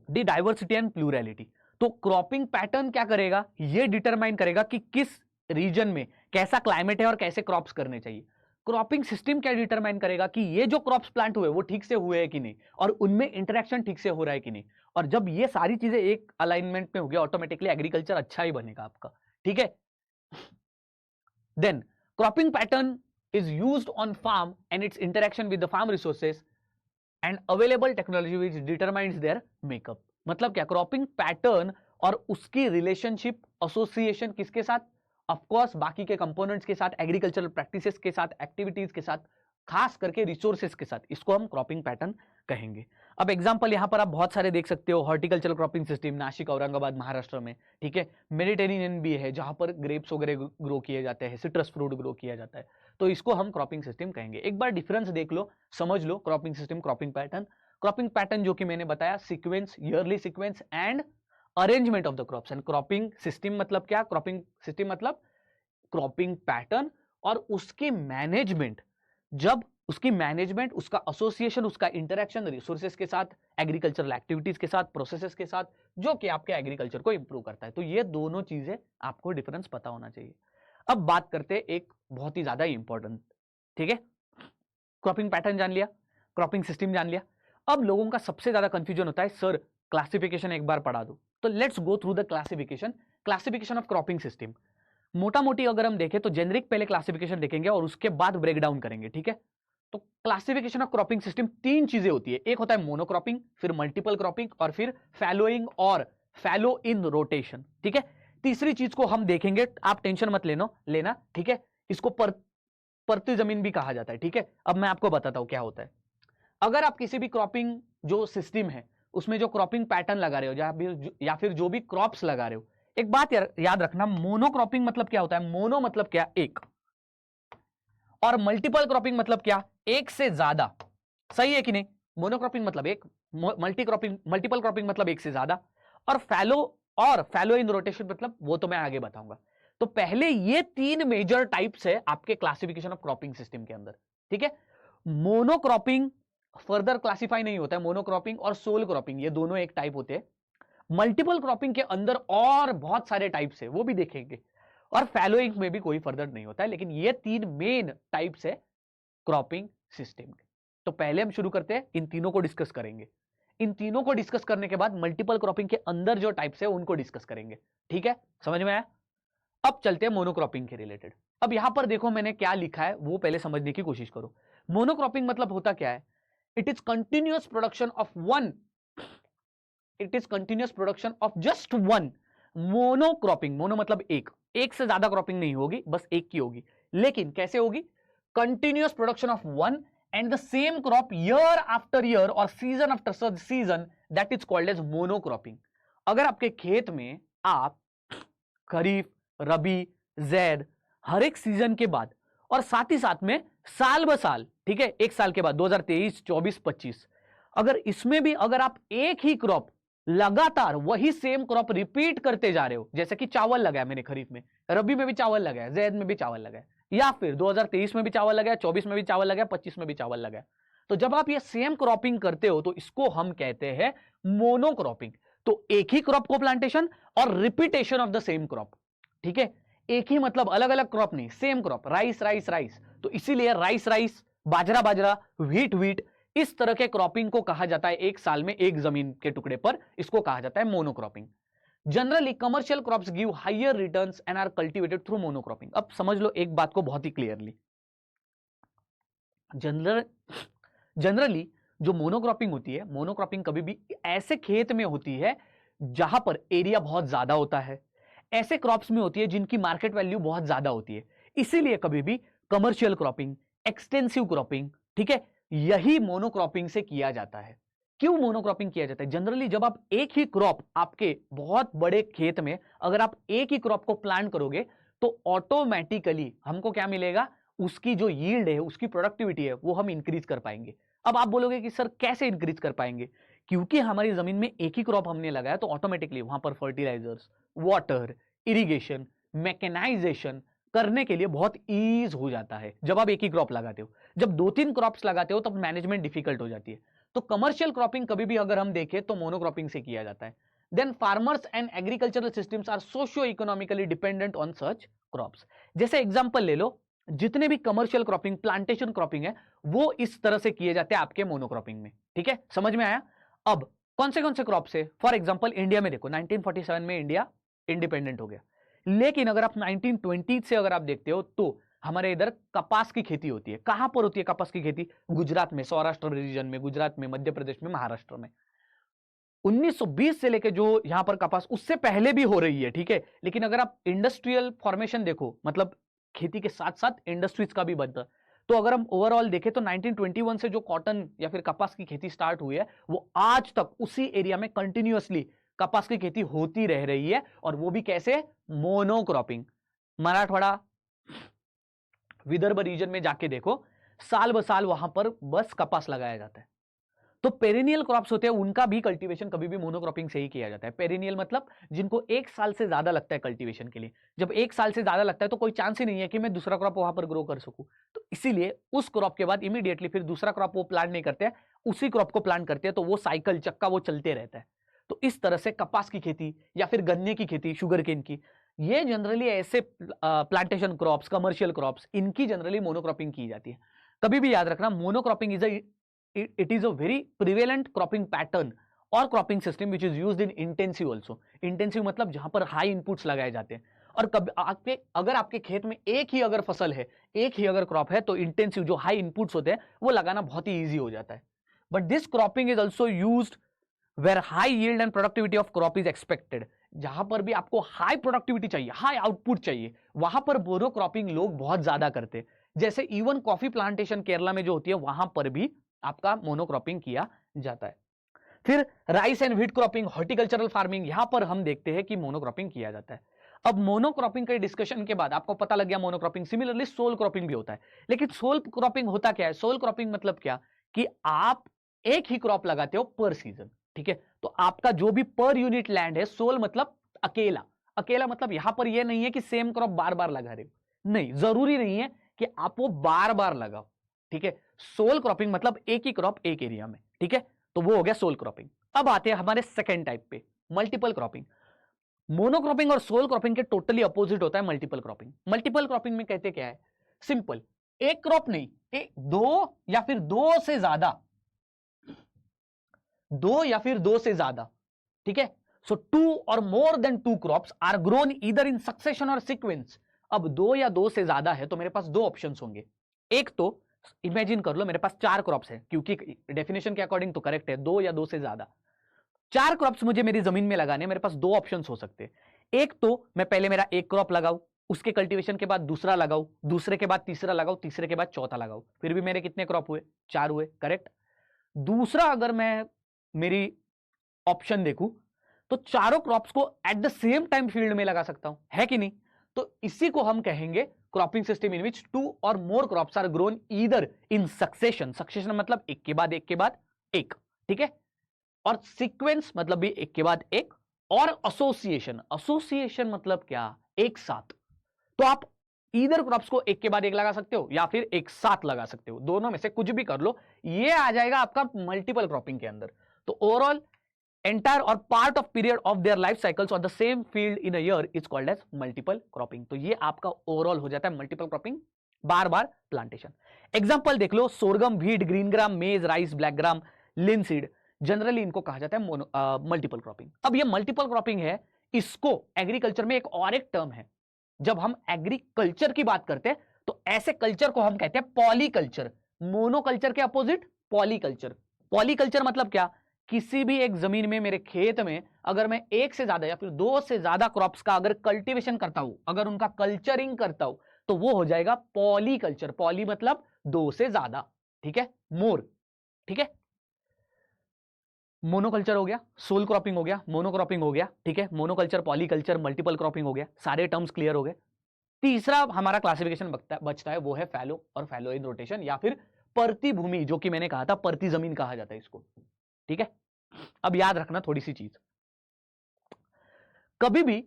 the diversity and plurality. तो क्रॉपिंग पैटर्न क्या करेगा? ये डिटरमाइन करेगा कि किस रीजन में कैसा क्लाइमेट है और कैसे क्रॉप्स करने चाहिए। क्रॉपिंग सिस्टम क्या डिटरमाइन करेगा कि ये जो क्रॉप्स प्लांट हुए वो ठीक से हुए हैं कि नहीं, और उनमें इंटरेक्शन ठीक से हो रहा है कि नहीं। और जब ये सारी चीजें एक अलाइनमेंट में होगी, ऑटोमेटिकली एग्रीकल्चर अच्छा ही बनेगा आपका, ठीक है। Then cropping pattern is used on farm and its interaction with the farm resources and available technology which determines their makeup. मतलब क्या? क्रॉपिंग पैटर्न और उसकी रिलेशनशिप, एसोसिएशन किसके साथ? ऑफकोर्स बाकी के कंपोनेंट्स के साथ, एग्रीकल्चरल प्रैक्टिसेस के साथ, एक्टिविटीज के साथ, खास करके रिसोर्सेज के साथ। इसको हम क्रॉपिंग पैटर्न कहेंगे। अब एग्जांपल यहां पर आप बहुत सारे देख सकते हो। Horticultural cropping system Nashik, Aurangabad, Maharashtra में, ठीक है। मेडिटेरेनियन भी है जहां पर ग्रेप्स वगैरह ग्रो किए जाते हैं, सिट्रस फ्रूट ग्रो किया जाता है, तो इसको हम क्रॉपिंग सिस्टम कहेंगे। एक बार डिफरेंस देख लो, समझ लो, cropping system, cropping pattern. Cropping pattern जो कि मैंने बताया, sequence, yearly sequence and arrangement of the crops. And cropping system मतलब क्या? क्रॉपिंग सिस्टम मतलब क्रॉपिंग पैटर्न और उसकी मैनेजमेंट। जब उसकी मैनेजमेंट, उसका एसोसिएशन, उसका इंटरेक्शन रिसोर्सेज के साथ, एग्रीकल्चरल एक्टिविटीज के साथ, प्रोसेसेस के साथ, जो कि आपके एग्रीकल्चर को इंप्रूव करता है। तो ये दोनों चीजें आपको डिफरेंस पता होना चाहिए। अब बात करते हैं एक बहुत ही ज्यादा इंपॉर्टेंट, ठीक है। क्रॉपिंग पैटर्न जान लिया, क्रॉपिंग सिस्टम जान लिया। अब लोगों का सबसे ज्यादा कंफ्यूजन होता है, सर क्लासिफिकेशन एक बार पढ़ा दो। तो let's go through the classification of cropping system. मोटा मोटी अगर हम देखें तो जेनरिक पहले क्लासिफिकेशन देखेंगे और उसके बाद ब्रेक डाउन करेंगे, ठीक है। तो क्लासिफिकेशन ऑफ क्रॉपिंग सिस्टम तीन चीजें होती है। एक होता है मोनोक्रॉपिंग, फिर मल्टीपल क्रॉपिंग, और फिर फैलोइंग और फैलो इन रोटेशन, ठीक है। तीसरी चीज को हम देखेंगे, आप टेंशन मत लेना, ठीक है। इसको परती जमीन भी कहा जाता है, ठीक है। अब मैं आपको बताता हूं क्या होता है। अगर आप किसी भी क्रॉपिंग जो सिस्टम है उसमें जो क्रॉपिंग पैटर्न लगा रहे हो या फिर जो भी क्रॉप्स लगा रहे हो, एक बात याद रखना, मोनोक्रॉपिंग मतलब क्या होता है? मोनो मतलब क्या? एक। और मल्टीपल क्रॉपिंग मतलब क्या? एक से ज्यादा। सही है कि नहीं? मोनोक्रॉपिंग मतलब एक, मल्टीपल क्रॉपिंग मतलब एक से ज्यादा, और फैलो इन रोटेशन मतलब वो तो मैं आगे बताऊंगा। तो पहले ये 3 मेजर टाइप्स है आपके क्लासिफिकेशन ऑफ क्रॉपिंग सिस्टम के अंदर, ठीक है। मोनोक्रॉपिंग फर्दर क्लासिफाई नहीं होता है, मोनोक्रॉपिंग और सोल क्रॉपिंग ये दोनों एक टाइप होते हैं। मल्टीपल क्रॉपिंग के अंदर और बहुत सारे टाइप्स है, वो भी देखेंगे, और फैलोइंग में भी कोई फर्दर नहीं होता है, लेकिन ये 3 मेन टाइप्स है क्रॉपिंग सिस्टम के। तो पहले हम शुरू करते हैं, इन तीनों को डिस्कस करेंगे। इन तीनों को डिस्कस करने के बाद मल्टीपल क्रॉपिंग के अंदर जो टाइप्स है उनको डिस्कस करेंगे, ठीक है, समझ में आया। अब चलते हैं मोनोक्रॉपिंग के रिलेटेड। अब यहां पर देखो मैंने क्या लिखा है वो पहले समझने की कोशिश करो। मोनोक्रॉपिंग मतलब होता क्या है? It is continuous production of one, it is continuous production of just one. Monocropping, mono मतलब एक से ज्यादा क्रॉपिंग नहीं होगी, बस एक की होगी। लेकिन कैसे होगी? Continuous production of one and the same crop year after year और season after season, that is called as monocropping. अगर आपके खेत में आप खरीफ, रबी, जैद हर एक सीजन के बाद और साथ ही साथ में साल ब साल, ठीक है, एक साल के बाद 2023, 24, 25, अगर इसमें भी अगर आप एक ही क्रॉप लगातार वही सेम क्रॉप रिपीट करते जा रहे हो, जैसे कि चावल लगाया मैंने खरीफ में, रबी में भी चावल लगाया, जैद में भी चावल लगाया, या फिर 2023 में भी चावल लगाया, 24 में भी चावल लगाया, 25 में भी चावल लगाया, तो जब आप ये सेम क्रॉपिंग करते हो तो इसको हम कहते हैं मोनोक्रॉपिंग। तो एक ही क्रॉप को प्लांटेशन और repetition of the same crop, ठीक है। एक ही मतलब अलग अलग क्रॉप नहीं, same crop, rice rice rice, तो इसीलिए राइस राइस, बाजरा बाजरा, व्हीट व्हीट, इस तरह के क्रॉपिंग को कहा जाता है एक साल में एक जमीन के टुकड़े पर, इसको कहा जाता है monocropping. Generally commercial crops give higher returns and are cultivated through monocropping. अब समझ लो एक बात को बहुत ही क्लियरली, जनरली जो मोनोक्रॉपिंग होती है, मोनोक्रॉपिंग कभी भी ऐसे खेत में होती है जहां पर एरिया बहुत ज्यादा होता है, ऐसे क्रॉप्स में होती है जिनकी मार्केट वैल्यू बहुत ज्यादा होती है, इसीलिए कभी भी कमर्शियल क्रॉपिंग, एक्सटेंसिव क्रॉपिंग, ठीक है, यही मोनोक्रॉपिंग से किया जाता है। क्यों मोनोक्रॉपिंग किया जाता है? जनरली जब आप एक ही क्रॉप, आपके बहुत बड़े खेत में अगर आप एक ही क्रॉप को प्लांट करोगे तो ऑटोमेटिकली हमको क्या मिलेगा? उसकी जो यील्ड है, उसकी प्रोडक्टिविटी है, वो हम इंक्रीज कर पाएंगे। अब आप बोलोगे कि सर कैसे इंक्रीज कर पाएंगे? क्योंकि हमारी जमीन में एक ही क्रॉप हमने लगाया तो ऑटोमेटिकली वहां पर फर्टिलाइजर्स, वाटर, इरिगेशन, मैकेनाइजेशन करने के लिए बहुत ईज हो जाता है जब आप एक ही क्रॉप लगाते हो। जब 2-3 क्रॉप्स लगाते हो तब मैनेजमेंट डिफिकल्ट हो जाती है। तो कमर्शियल क्रॉपिंग कभी भी अगर हम देखें तो मोनोक्रॉपिंग से किया जाता है। Then farmers and agricultural systems are socio economically dependent on such crops. जैसे एग्जांपल ले लो, जितने भी कमर्शियल क्रॉपिंग, प्लांटेशन क्रॉपिंग है, वो इस तरह से किए जाते हैं आपके मोनोक्रॉपिंग में, ठीक है, समझ में आया। अब कौन से क्रॉप से? फॉर एग्जांपल इंडिया में देखो, 1947 में इंडिया इंडिपेंडेंट हो गया, लेकिन अगर आप 1920 से अगर आप देखते हो तो हमारे इधर कपास की खेती होती है। कहां पर होती है कपास की खेती? गुजरात में, सौराष्ट्र रीजन में, गुजरात में, मध्य प्रदेश में, महाराष्ट्र में। 1920 से लेके जो यहां पर कपास, उससे पहले भी हो रही है, ठीक है, लेकिन अगर आप इंडस्ट्रियल फॉर्मेशन देखो, मतलब खेती के साथ साथ इंडस्ट्रीज का भी बनता, तो अगर हम ओवरऑल देखें तो 1921 से जो कॉटन या फिर कपास की खेती स्टार्ट हुई है, वो आज तक उसी एरिया में कंटिन्यूअसली कपास की खेती होती रह रही है, और वो भी कैसे? मोनोक्रॉपिंग। मराठवाड़ा, विदर्भ रीजन में जाके देखो, साल ब साल वहां पर बस कपास लगाया जाता है। तो पेरिनियल क्रॉप्स होते हैं, उनका भी कल्टीवेशन कभी भी मोनोक्रॉपिंग से ही किया जाता है। पेरिनियल मतलब जिनको एक साल से ज्यादा लगता है कल्टीवेशन के लिए। जब एक साल से ज्यादा लगता है तो कोई चांस ही नहीं है कि मैं दूसरा क्रॉप वहां पर ग्रो कर सकूं, तो इसीलिए उस क्रॉप के बाद इमीडिएटली फिर दूसरा क्रॉप वो प्लांट नहीं करते हैं, उसी क्रॉप को प्लांट करते हैं, तो वो साइकिल, चक्का वो चलते रहता है। तो इस तरह से कपास की खेती या फिर गन्ने की खेती, शुगर केन की, ये जनरली ऐसे प्लांटेशन क्रॉप्स, कमर्शियल क्रॉप्स, इनकी जनरली मोनोक्रॉपिंग की जाती है। कभी भी याद रखना, monocropping it is a very prevalent cropping pattern और cropping system which is used in intensive also। Intensive मतलब जहां पर हाई इनपुट्स लगाए जाते हैं। और कभी अगर आपके खेत में एक ही अगर फसल है, एक ही अगर क्रॉप है, तो इंटेंसिव जो हाई इनपुट्स होते हैं वो लगाना बहुत ही ईजी हो जाता है। But this cropping is also used where high yield and productivity of crop is expected. जहां पर भी आपको हाई प्रोडक्टिविटी चाहिए, हाई आउटपुट चाहिए, वहां पर मोनो क्रॉपिंग लोग बहुत ज्यादा करते हैं। जैसे इवन कॉफी प्लांटेशन केरला में जो होती है, वहां पर भी आपका मोनोक्रॉपिंग किया जाता है। फिर rice and wheat cropping, horticultural farming, यहां पर हम देखते हैं कि मोनोक्रॉपिंग किया जाता है। अब मोनोक्रॉपिंग के डिस्कशन के बाद आपको पता लग गया मोनोक्रॉपिंग। सिमिलरली सोल क्रॉपिंग भी होता है, लेकिन सोल क्रॉपिंग होता क्या है? सोल क्रॉपिंग मतलब क्या कि आप एक ही क्रॉप लगाते हो पर सीजन, ठीक है। तो आपका जो भी पर यूनिट लैंड है, सोल मतलब अकेला, अकेला मतलब यहां पर यह नहीं है कि सेम क्रॉप बार बार लगा रहे हो, नहीं, जरूरी नहीं है कि आप वो बार बार लगाओ, ठीक है। सोल क्रॉपिंग मतलब एक ही क्रॉप एक एरिया में, ठीक है, तो वो हो गया सोल क्रॉपिंग। अब आते हैं हमारे सेकेंड टाइप पे, मल्टीपल क्रॉपिंग। मोनोक्रॉपिंग और सोल क्रॉपिंग के टोटली अपोजिट होता है मल्टीपल क्रॉपिंग। मल्टीपल क्रॉपिंग में कहते क्या है, सिंपल, एक क्रॉप नहीं, दो या फिर दो से ज्यादा, दो या फिर दो से ज्यादा, ठीक है। So two or more than two crops are grown either in succession or sequence. अब दो या दो से ज्यादा है तो मेरे पास दो ऑप्शंस होंगे। एक तो इमेजिन कर लो मेरे पास चार क्रॉप्स है, क्योंकि डेफिनेशन के अकॉर्डिंग तो करेक्ट है, दो या दो से ज्यादा। चार क्रॉप्स मुझे मेरी जमीन में लगाने, मेरे पास दो ऑप्शंस हो सकते हैं। एक तो मैं पहले मेरा एक क्रॉप लगाऊं, उसके कल्टीवेशन के बाद दूसरा लगाऊं, दूसरे के बाद तीसरा लगाऊं, तीसरे के बाद चौथा लगाऊं, फिर भी मेरे कितने क्रॉप हुए, चार हुए, करेक्ट। दूसरा अगर मैं मेरी ऑप्शन देखूं तो चारों क्रॉप्स को eight the same time field में लगा सकता हूं, है कि नहीं। तो इसी को हम कहेंगे cropping system in which two or more crops are grown either in succession, succession मतलब एक के बाद एक के बाद एक, ठीक है, और सीक्वेंस मतलब भी एक के बाद एक, और एसोसिएशन, एसोसिएशन मतलब क्या, एक साथ। तो आप ईदर क्रॉप्स को एक के बाद एक लगा सकते हो या फिर एक साथ लगा सकते हो, दोनों में से कुछ भी कर लो, ये आ जाएगा आपका मल्टीपल क्रॉपिंग के अंदर। तो overall entire or part of period of their life cycles on the same field in a year is called as multiple cropping। तो ये आपका ओवरऑल हो जाता है मल्टीपल क्रॉपिंग, बार बार प्लांटेशन। एग्जांपल देख लो, सोरगम, व्हीट, ग्रीन ग्राम, मेज, rice, black gram, linseed, generally इनको कहा जाता है मल्टीपल क्रॉपिंग। अब ये मल्टीपल क्रॉपिंग है, इसको एग्रीकल्चर में एक टर्म है, जब हम एग्रीकल्चर की बात करते हैं तो ऐसे कल्चर को हम कहते हैं पॉलीकल्चर। मोनोकल्चर के अपोजिट पॉलीकल्चर। पॉलीकल्चर मतलब क्या, किसी भी एक जमीन में, मेरे खेत में अगर मैं एक से ज्यादा या फिर दो से ज्यादा क्रॉप्स का अगर कल्टीवेशन करता हूं, अगर उनका कल्चरिंग करता हूं, तो वो हो जाएगा पॉलीकल्चर। पॉली मतलब दो से ज्यादा, ठीक है, मोर, ठीक है। मोनोकल्चर हो गया, सोल क्रॉपिंग हो गया, मोनोक्रॉपिंग हो गया, ठीक है, मोनोकल्चर, पॉलीकल्चर, मल्टीपल क्रॉपिंग हो गया, सारे टर्म्स क्लियर हो गए। तीसरा हमारा क्लासिफिकेशन बचता है, वो है फैलो और फैलो इन रोटेशन, या फिर परती भूमि, जो कि मैंने कहा था परती जमीन कहा जाता है इसको, ठीक है। अब याद रखना थोड़ी सी चीज, कभी भी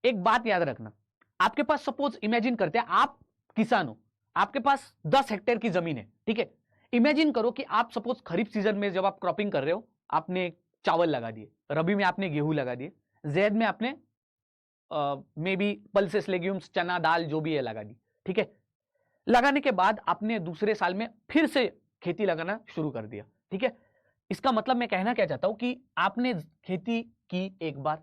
एक बात याद रखना, आपके पास सपोज इमेजिन करते हैं आप किसान हो, आपके पास 10 हेक्टेयर की जमीन है, ठीक है। इमेजिन करो कि आप सपोज खरीफ सीजन में जब आप क्रॉपिंग कर रहे हो, आपने चावल लगा दिए, रबी में आपने गेहूं लगा दिए, ज़ैद में आपने मे बी पल्सेस, लेग्यूम्स, चना, दाल जो भी है लगा दी, ठीक है। लगाने के बाद आपने दूसरे साल में फिर से खेती लगाना शुरू कर दिया, ठीक है। इसका मतलब मैं कहना क्या चाहता हूं कि आपने खेती की एक बार,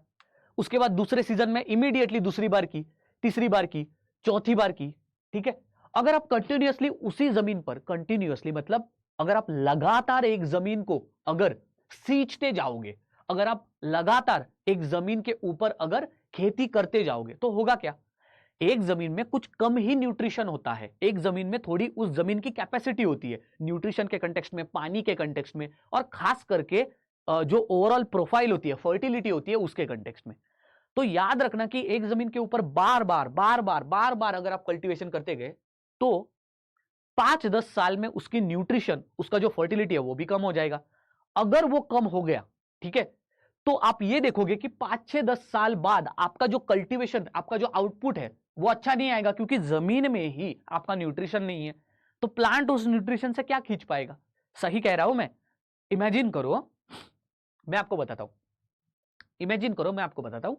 उसके बाद दूसरे सीजन में इमीडिएटली दूसरी बार की, तीसरी बार की, चौथी बार की, ठीक है। अगर आप कंटिन्यूअसली उसी जमीन पर, कंटिन्यूअसली मतलब अगर आप लगातार एक जमीन को अगर सींचते जाओगे, अगर आप लगातार एक जमीन के ऊपर अगर खेती करते जाओगे, तो होगा क्या, एक जमीन में कुछ कम ही न्यूट्रिशन होता है, एक जमीन में थोड़ी उस जमीन की कैपेसिटी होती है, न्यूट्रिशन के कंटेक्स्ट में, पानी के कंटेक्स्ट में, और खास करके जो ओवरऑल प्रोफाइल होती है, फर्टिलिटी होती है, उसके कंटेक्स्ट में। तो याद रखना कि एक जमीन के ऊपर बार बार अगर आप कल्टीवेशन करते गए तो 5-10 साल में उसकी न्यूट्रिशन, उसका जो फर्टिलिटी है वो भी कम हो जाएगा। अगर वो कम हो गया, ठीक है, तो आप ये देखोगे कि 5-6-10 साल बाद आपका जो कल्टीवेशन, आपका जो आउटपुट है वो अच्छा नहीं आएगा, क्योंकि जमीन में ही आपका न्यूट्रिशन नहीं है। तो प्लांट उस न्यूट्रिशन से क्या खींच पाएगा, सही कह रहा हूं मैं। इमेजिन करो, मैं आपको बताता हूं, इमेजिन करो मैं आपको बताता हूं,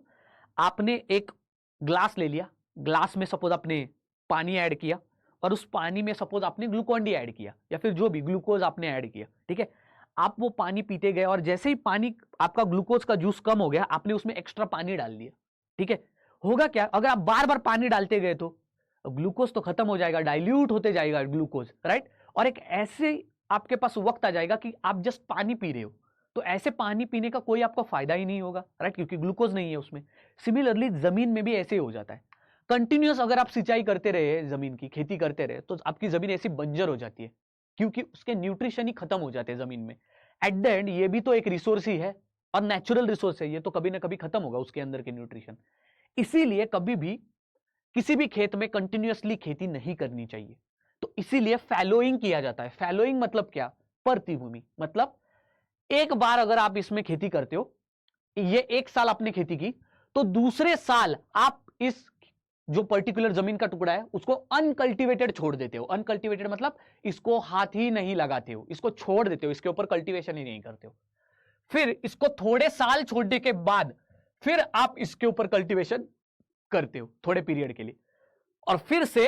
आपने एक ग्लास ले लिया, ग्लास में सपोज आपने पानी ऐड किया, और उस पानी में सपोज आपने ग्लूकोन डी ऐड किया, या फिर जो भी ग्लूकोज आपने ऐड किया, ठीक है। आप वो पानी पीते गए, और जैसे ही पानी, आपका ग्लूकोज का जूस कम हो गया, आपने उसमें एक्स्ट्रा पानी डाल दिया, ठीक है। होगा क्या, अगर आप बार बार पानी डालते गए तो ग्लूकोज तो खत्म हो जाएगा, डाइल्यूट होते जाएगा ग्लूकोज, राइट। और एक ऐसे आपके पास वक्त आ जाएगा कि आप जस्ट पानी पी रहे हो, तो ऐसे पानी पीने का कोई आपको फायदा ही नहीं होगा, राइट, क्योंकि ग्लूकोज नहीं है उसमें। सिमिलरली जमीन में भी ऐसे ही हो जाता है, कंटिन्यूअस अगर आप सिंचाई करते रहे, जमीन की खेती करते रहे, तो आपकी जमीन ऐसी बंजर हो जाती है, क्योंकि उसके न्यूट्रिशन ही खत्म हो जाते हैं जमीन में। एट द एंड ये भी तो एक रिसोर्स ही है, और नेचुरल रिसोर्स है, ये तो कभी ना कभी खत्म होगा उसके अंदर के न्यूट्रिशन। इसीलिए कभी भी किसी भी खेत में कंटिन्यूअसली खेती नहीं करनी चाहिए, तो इसीलिए फैलोइंग किया जाता है। फैलोइंग मतलब क्या, परती भूमि, मतलब एक बार अगर आप इसमें खेती करते हो, ये एक साल आपने खेती की, तो दूसरे साल आप इस जो पर्टिकुलर जमीन का टुकड़ा है उसको अनकल्टिवेटेड छोड़ देते हो। अनकल्टिवेटेड मतलब इसको हाथ ही नहीं लगाते हो, इसको छोड़ देते हो, इसके ऊपर कल्टीवेशन ही नहीं करते हो। फिर इसको थोड़े साल छोड़ने के बाद फिर आप इसके ऊपर कल्टीवेशन करते हो थोड़े पीरियड के लिए, और फिर से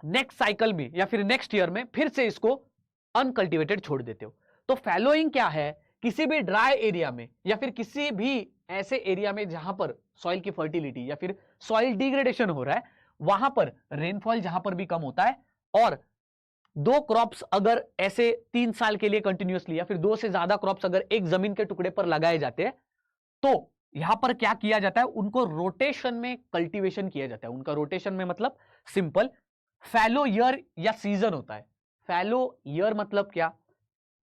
नेक्स्ट साइकिल में या फिर नेक्स्ट ईयर में फिर से इसको अनकल्टिवेटेड छोड़ देते हो। तो फैलोइंग क्या है, किसी भी ड्राई एरिया में या फिर किसी भी ऐसे एरिया में जहां पर सॉइल की फर्टिलिटी या फिर सॉइल डिग्रेडेशन हो रहा है, वहां पर रेनफॉल जहां पर भी कम होता है, और दो क्रॉप्स अगर ऐसे 3 साल के लिए कंटिन्यूअसली या फिर 2 से ज्यादा क्रॉप्स अगर एक जमीन के टुकड़े पर लगाए जाते हैं, तो यहां पर क्या किया जाता है, उनको रोटेशन में कल्टीवेशन किया जाता है। उनका रोटेशन में मतलब सिंपल फैलो ईयर या सीजन होता है। फैलो ईयर मतलब क्या,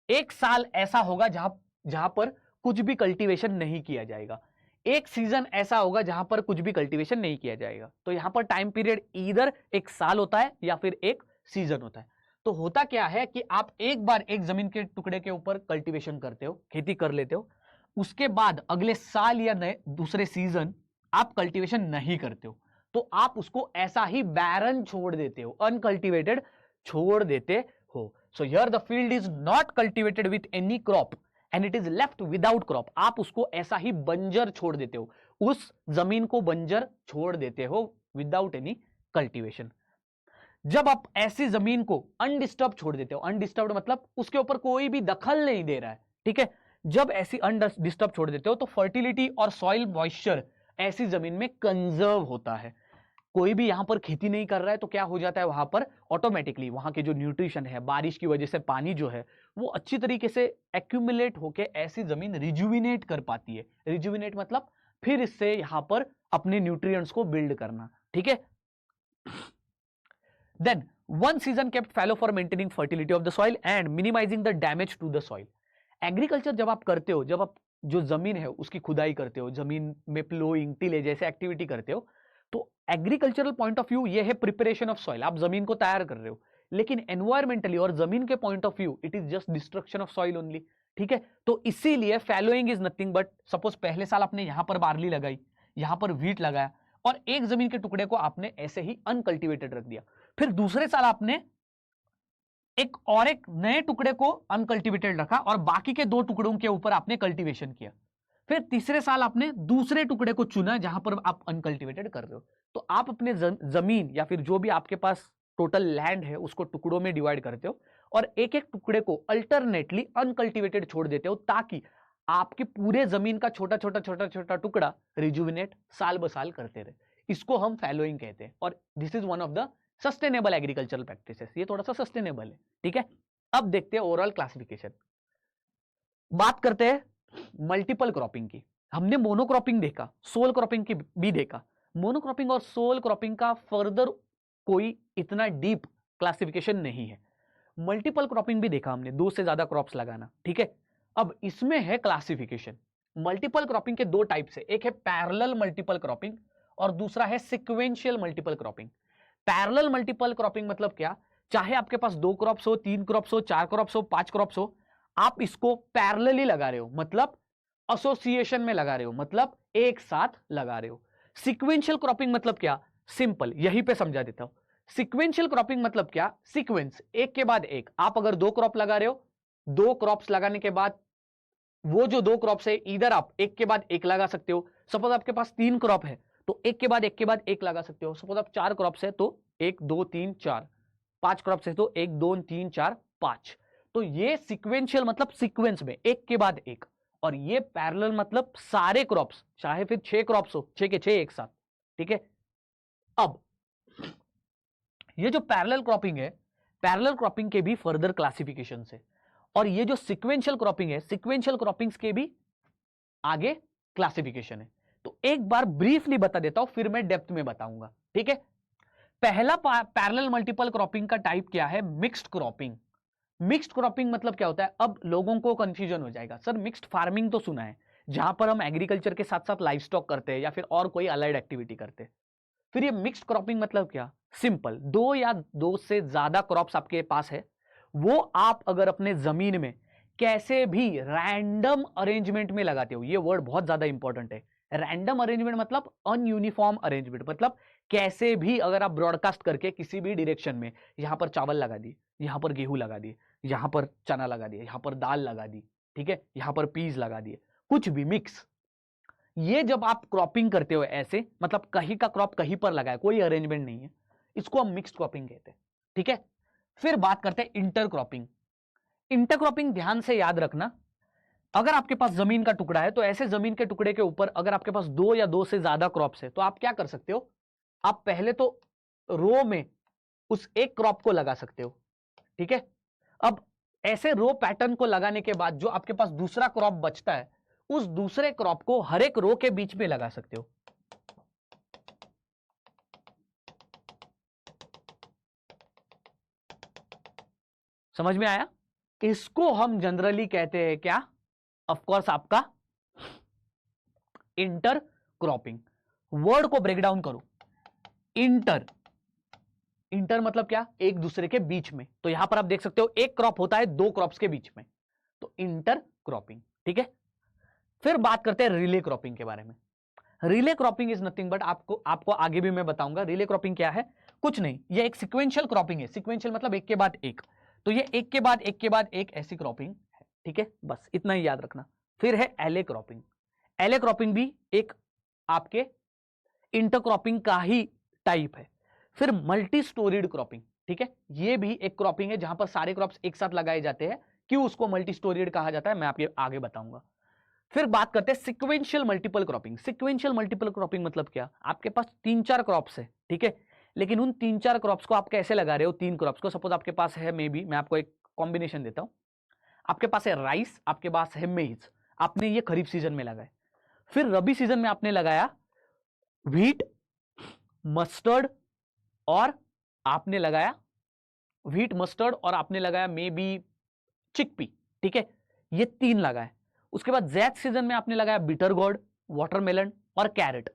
एक साल ऐसा होगा जहां पर कुछ भी कल्टीवेशन नहीं किया जाएगा, एक सीजन ऐसा होगा जहां पर कुछ भी कल्टीवेशन नहीं किया जाएगा। तो यहां पर टाइम पीरियड ईदर एक साल होता है या फिर एक सीजन होता है। तो होता क्या है कि आप एक बार एक जमीन के टुकड़े के ऊपर कल्टीवेशन करते हो, खेती कर लेते हो, उसके बाद अगले साल या नए दूसरे सीजन आप कल्टीवेशन नहीं करते हो, तो आप उसको ऐसा ही बैरन छोड़ देते हो, अनकल्टिवेटेड छोड़ देते हो। So here the field is not cultivated with any crop and it is left without crop. आप उसको ऐसा ही बंजर छोड़ देते हो, उस जमीन को बंजर छोड़ देते हो विदाउट एनी कल्टीवेशन। जब आप ऐसी जमीन को अनडिस्टर्ब छोड़ देते हो, अनडिस्टर्ब मतलब उसके ऊपर कोई भी दखल नहीं दे रहा है, ठीक है, जब ऐसी अनडिस्टर्ब छोड़ देते हो तो फर्टिलिटी और सॉइल मॉइस्चर ऐसी जमीन में कंजर्व होता है। कोई भी यहां पर खेती नहीं कर रहा है तो क्या हो जाता है, वहां पर ऑटोमेटिकली वहां के जो न्यूट्रिशन है, बारिश की वजह से पानी जो है वो अच्छी तरीके से एक्यूमुलेट होके ऐसी जमीन रिजुविनेट कर पाती है। रिजुविनेट मतलब फिर इससे यहां पर अपने न्यूट्रिएंट्स को बिल्ड करना, ठीक है। Then one season kept fallow for maintaining fertility of the soil and minimizing the damage to the soil. Agriculture जब आप करते हो, जब आप जो जमीन है उसकी खुदाई करते हो, जमीन में प्लोइंग टिले जैसे एक्टिविटी करते हो, तो एग्रीकल्चरल पॉइंट ऑफ व्यू ये है प्रिपरेशन ऑफ सॉइल, आप जमीन को तैयार कर रहे हो। लेकिन एनवायरमेंटली और जमीन के point of view it is just destruction of soil only, ठीक है। तो इसीलिए फैलोइंग इज नथिंग बट, सपोज पहले साल आपने यहां पर बार्ली लगाई, यहां पर व्हीट लगाया, और एक जमीन के टुकड़े को आपने ऐसे ही अनकल्टिवेटेड रख दिया। फिर दूसरे साल आपने एक नए टुकड़े को अनकल्टिवेटेड रखा और बाकी के 2 टुकड़ों के ऊपर आपने कल्टीवेशन किया। फिर तीसरे साल आपने दूसरे टुकड़े को चुना जहां पर आप अनकल्टिवेटेड कर रहे हो। तो आप अपने जमीन या फिर जो भी आपके पास टोटल लैंड है उसको टुकड़ों में डिवाइड करते हो और एक एक टुकड़े को अल्टरनेटली अनकल्टिवेटेड छोड़ देते हो, ताकि आपके पूरे जमीन का छोटा छोटा छोटा छोटा टुकड़ा रिजुविनेट साल ब साल करते रहे। इसको हम फैलोइंग कहते हैं, और this is one of the sustainable agricultural practices. ये थोड़ा सा सस्टेनेबल है, ठीक है। अब देखते हैं ओवरऑल क्लासिफिकेशन। बात करते हैं मल्टीपल क्रॉपिंग की। हमने मोनोक्रॉपिंग देखा, सोल क्रॉपिंग की भी देखा। मोनोक्रॉपिंग और सोल क्रॉपिंग का फर्दर कोई इतना डीप क्लासिफिकेशन नहीं है। मल्टीपल क्रॉपिंग भी देखा हमने, 2 से ज्यादा क्रॉप्स लगाना, ठीक है। अब इसमें है क्लासिफिकेशन। मल्टीपल क्रॉपिंग के 2 टाइप्स है, एक है पैरेलल मल्टीपल क्रॉपिंग और दूसरा है sequential multiple cropping. Parallel multiple cropping मतलब क्या, चाहे आपके पास 2 क्रॉप्स हो, 3 क्रॉप्स हो, 4 क्रॉप्स हो, 5 क्रॉप्स हो, आप इसको पैरेलली लगा रहे हो, मतलब एसोसिएशन में लगा रहे हो, मतलब एक साथ लगा रहे हो। सिक्वेंशियल क्रॉपिंग मतलब क्या, सिंपल यहीं पे समझा देता हूं। सिक्वेंशियल क्रॉपिंग मतलब क्या, सीक्वेंस, एक के बाद एक। आप अगर 2 क्रॉप लगा रहे हो, 2 क्रॉप्स लगाने के बाद वो जो 2 क्रॉप्स है इधर आप एक के बाद एक लगा सकते हो। सपोज आपके पास 3 क्रॉप है तो एक के बाद एक लगा सकते हो। सपोज आप 4 क्रॉप्स है तो 1 2 3 4, 5 क्रॉप्स है तो 1 2 3 4 5। तो ये सिक्वेंशियल मतलब सीक्वेंस में एक के बाद एक, और ये पैरेलल मतलब सारे क्रॉप्स, चाहे फिर 6 क्रॉप्स हो, 6 के 6 एक साथ, ठीक है। अब ये जो पैरेलल क्रॉपिंग है, पैरेलल क्रॉपिंग के भी फर्दर क्लासिफिकेशन है, और ये जो सिक्वेंशियल क्रॉपिंग है, सिक्वेंशियल क्रॉपिंग्स के भी आगे क्लासिफिकेशन है। तो एक बार ब्रीफली बता देता हूं, फिर मैं डेप्थ में बताऊंगा, ठीक है। पहला पैरेलल मल्टीपल क्रॉपिंग का टाइप क्या है, मिक्स्ड क्रॉपिंग। मिक्स्ड क्रॉपिंग मतलब क्या होता है, अब लोगों को कंफ्यूजन हो जाएगा, सर मिक्स्ड फार्मिंग तो सुना है, जहां पर हम एग्रीकल्चर के साथ साथ लाइव स्टॉक करते हैं या फिर और कोई अलाइड एक्टिविटी करते हैं। फिर ये मिक्स्ड क्रॉपिंग मतलब क्या, सिंपल 2 या 2 से ज्यादा क्रॉप्स आपके पास है, वो आप अगर अपने जमीन में कैसे भी रैंडम अरेंजमेंट में लगाते हो, ये वर्ड बहुत ज्यादा इंपॉर्टेंट है, रैंडम अरेंजमेंट मतलब अनयूनिफॉर्म अरेंजमेंट, मतलब कैसे भी अगर आप ब्रॉडकास्ट करके किसी भी डायरेक्शन में, यहां पर चावल लगा दिए, यहां पर गेहूं लगा दिए, यहां पर चना लगा दिए, यहां पर दाल लगा दी, ठीक है, यहां पर पीस लगा दिए, कुछ भी मिक्स, ये जब आप क्रॉपिंग करते हो ऐसे, मतलब कहीं का क्रॉप कहीं पर लगा है, कोई अरेंजमेंट नहीं है, इसको हम मिक्स्ड क्रॉपिंग कहते हैं, ठीक है। फिर बात करते हैं इंटरक्रॉपिंग। इंटरक्रॉपिंग ध्यान से याद रखना, अगर आपके पास जमीन का टुकड़ा है तो ऐसे जमीन के टुकड़े के ऊपर अगर आपके पास 2 या 2 से ज्यादा क्रॉप्स है तो आप क्या कर सकते हो, आप पहले तो रो में उस एक क्रॉप को लगा सकते हो, ठीक है। अब ऐसे रो पैटर्न को लगाने के बाद जो आपके पास दूसरा क्रॉप बचता है, उस दूसरे क्रॉप को हर एक रो के बीच में लगा सकते हो। समझ में आया? इसको हम जनरली कहते हैं क्या, ऑफ कोर्स आपका इंटर क्रॉपिंग। वर्ड को ब्रेक डाउन करो, इंटर, इंटर मतलब क्या, एक दूसरे के बीच में, तो यहां पर आप देख सकते हो एक क्रॉप होता है 2 क्रॉप्स के बीच में, तो इंटर क्रॉपिंग, ठीक है। फिर बात करते हैं रिले क्रॉपिंग के बारे में। Relay cropping is nothing but, आपको आगे भी मैं बताऊंगा रिले क्रॉपिंग क्या है, कुछ नहीं, ये एक सिक्वेंशियल क्रॉपिंग है। सिक्वेंशियल मतलब एक के बाद एक, तो ये एक के बाद एक के बाद एक ऐसी क्रॉपिंग है, ठीक है, बस इतना ही याद रखना। फिर है एले क्रॉपिंग। एले क्रॉपिंग भी एक आपके इंटरक्रॉपिंग का ही टाइप है। फिर मल्टी स्टोरीड क्रॉपिंग, ठीक है, ये भी एक क्रॉपिंग है जहां पर सारे क्रॉप्स एक साथ लगाए जाते हैं। क्यों उसको मल्टी स्टोरीड कहा जाता है मैं आपको आगे बताऊंगा। फिर बात करते हैं sequential multiple cropping. Sequential multiple cropping मतलब क्या, आपके पास 3-4 क्रॉप्स है, ठीक है, लेकिन उन 3-4 क्रॉप्स को आप कैसे लगा रहे हो, 3 क्रॉप्स को, सपोज आपके पास है मे बी, मैं आपको एक कॉम्बिनेशन देता हूं, आपके पास है राइस, आपके पास है मेज, आपने ये खरीफ सीजन में लगाया। फिर रबी सीजन में आपने लगाया व्हीट, मस्टर्ड, और आपने लगाया व्हीट, मस्टर्ड, और आपने लगाया मे बी चिकपी, ठीक है, ये 3 लगाए। उसके बाद जैद सीजन में आपने लगाया बिटर गोर्ड, वाटरमेलन और कैरेट।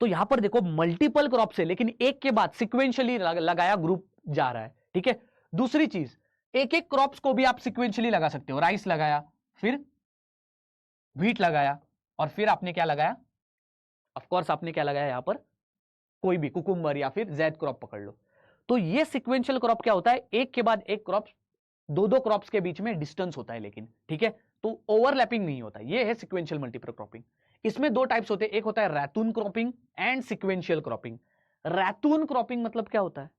तो यहां पर देखो मल्टीपल क्रॉप्स है, लेकिन एक के बाद सिक्वेंशियली लगाया ग्रुप जा रहा है, ठीक है। दूसरी चीज, एक एक क्रॉप्स को भी आप सिक्वेंशियली लगा सकते हो, राइस लगाया, फिर व्हीट लगाया, और फिर आपने क्या लगाया, ऑफ कोर्स आपने क्या लगाया यहां पर, कोई भी कुकुम्बर या फिर जैद क्रॉप पकड़ लो। तो ये सिक्वेंशियल क्रॉप क्या होता है, एक के बाद एक क्रॉप, 2-2 क्रॉप्स के बीच में डिस्टेंस होता है, लेकिन ठीक है, तो ओवरलैपिंग नहीं होता, ये है सिक्वेंशियल मल्टीपल क्रॉपिंग। इसमें 2 टाइप्स होते हैं, एक होता है ratoon cropping and sequential cropping. Ratoon cropping मतलब क्या होता है,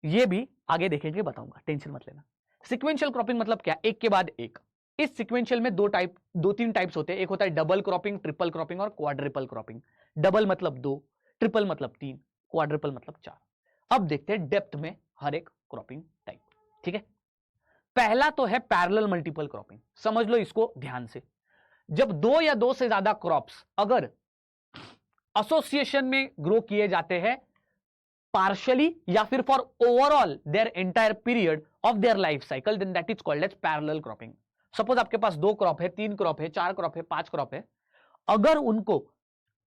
ये भी आगे देखेंगे, बताऊंगा, टेंशन मत लेना। सिक्वेंशियल क्रॉपिंग मतलब क्या, एक के बाद एक। इस सिक्वेंशियल में 2-3 टाइप्स होते हैं, एक होता है डबल क्रॉपिंग, ट्रिपल क्रॉपिंग और क्वाड्रिपल क्रॉपिंग। डबल मतलब 2, ट्रिपल मतलब 3, क्वाड्रिपल मतलब 4। अब देखते हैं डेप्थ में हर एक क्रॉपिंग टाइप, ठीक है। पहला तो है पैरेलल मल्टीपल क्रॉपिंग, समझ लो इसको ध्यान से। जब 2 या 2 से ज्यादा क्रॉप्स अगर एसोसिएशन में ग्रो किए जाते हैं पार्शियली या फिर for overall their entire period of their life cycle, then that is called as parallel cropping. Suppose आपके पास 2 क्रॉप है, 3 क्रॉप है, 4 क्रॉप है, 5 क्रॉप है, अगर उनको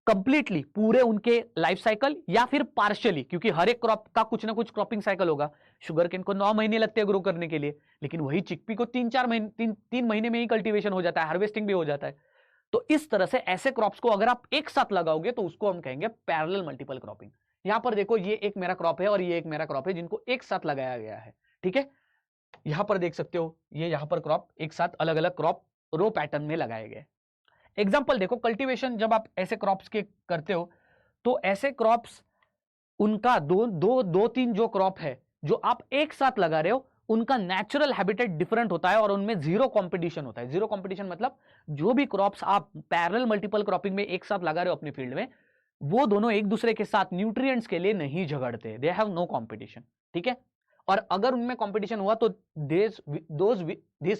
कंप्लीटली पूरे उनके लाइफ साइकिल या फिर पार्शियली, क्योंकि हर एक क्रॉप का कुछ ना कुछ क्रॉपिंग साइकिल होगा, शुगर केन को 9 महीने लगते हैं ग्रो करने के लिए, लेकिन वही चिकपी को 3-4 महीने, 3 महीने में ही कल्टीवेशन हो जाता है, हार्वेस्टिंग भी हो जाता है। तो इस तरह से ऐसे क्रॉप्स को अगर आप एक साथ लगाओगे तो उसको हम कहेंगे पैरेलल मल्टीपल क्रॉपिंग। यहां पर देखो, ये एक मेरा क्रॉप है और ये एक मेरा क्रॉप है, जिनको एक साथ लगाया गया है, ठीक है। यहां पर देख सकते हो, ये यहां पर क्रॉप एक साथ अलग अलग क्रॉप रो पैटर्न में लगाए गए। एग्जाम्पल देखो, कल्टीवेशन जब आप ऐसे क्रॉप्स के करते हो तो ऐसे क्रॉप्स उनका 2-3 जो क्रॉप है जो आप एक साथ लगा रहे हो, उनका नेचुरल हैबिटेट डिफरेंट होता है और उनमें जीरो कंपटीशन होता है। जीरो कंपटीशन मतलब जो भी क्रॉप्स आप पैरेलल मल्टीपल क्रॉपिंग में एक साथ लगा रहे हो अपने फील्ड में, वो दोनों एक दूसरे के साथ न्यूट्रिएंट्स के लिए नहीं झगड़ते, दे हैव नो कंपटीशन, ठीक है। और अगर उनमें कंपटीशन हुआ तो this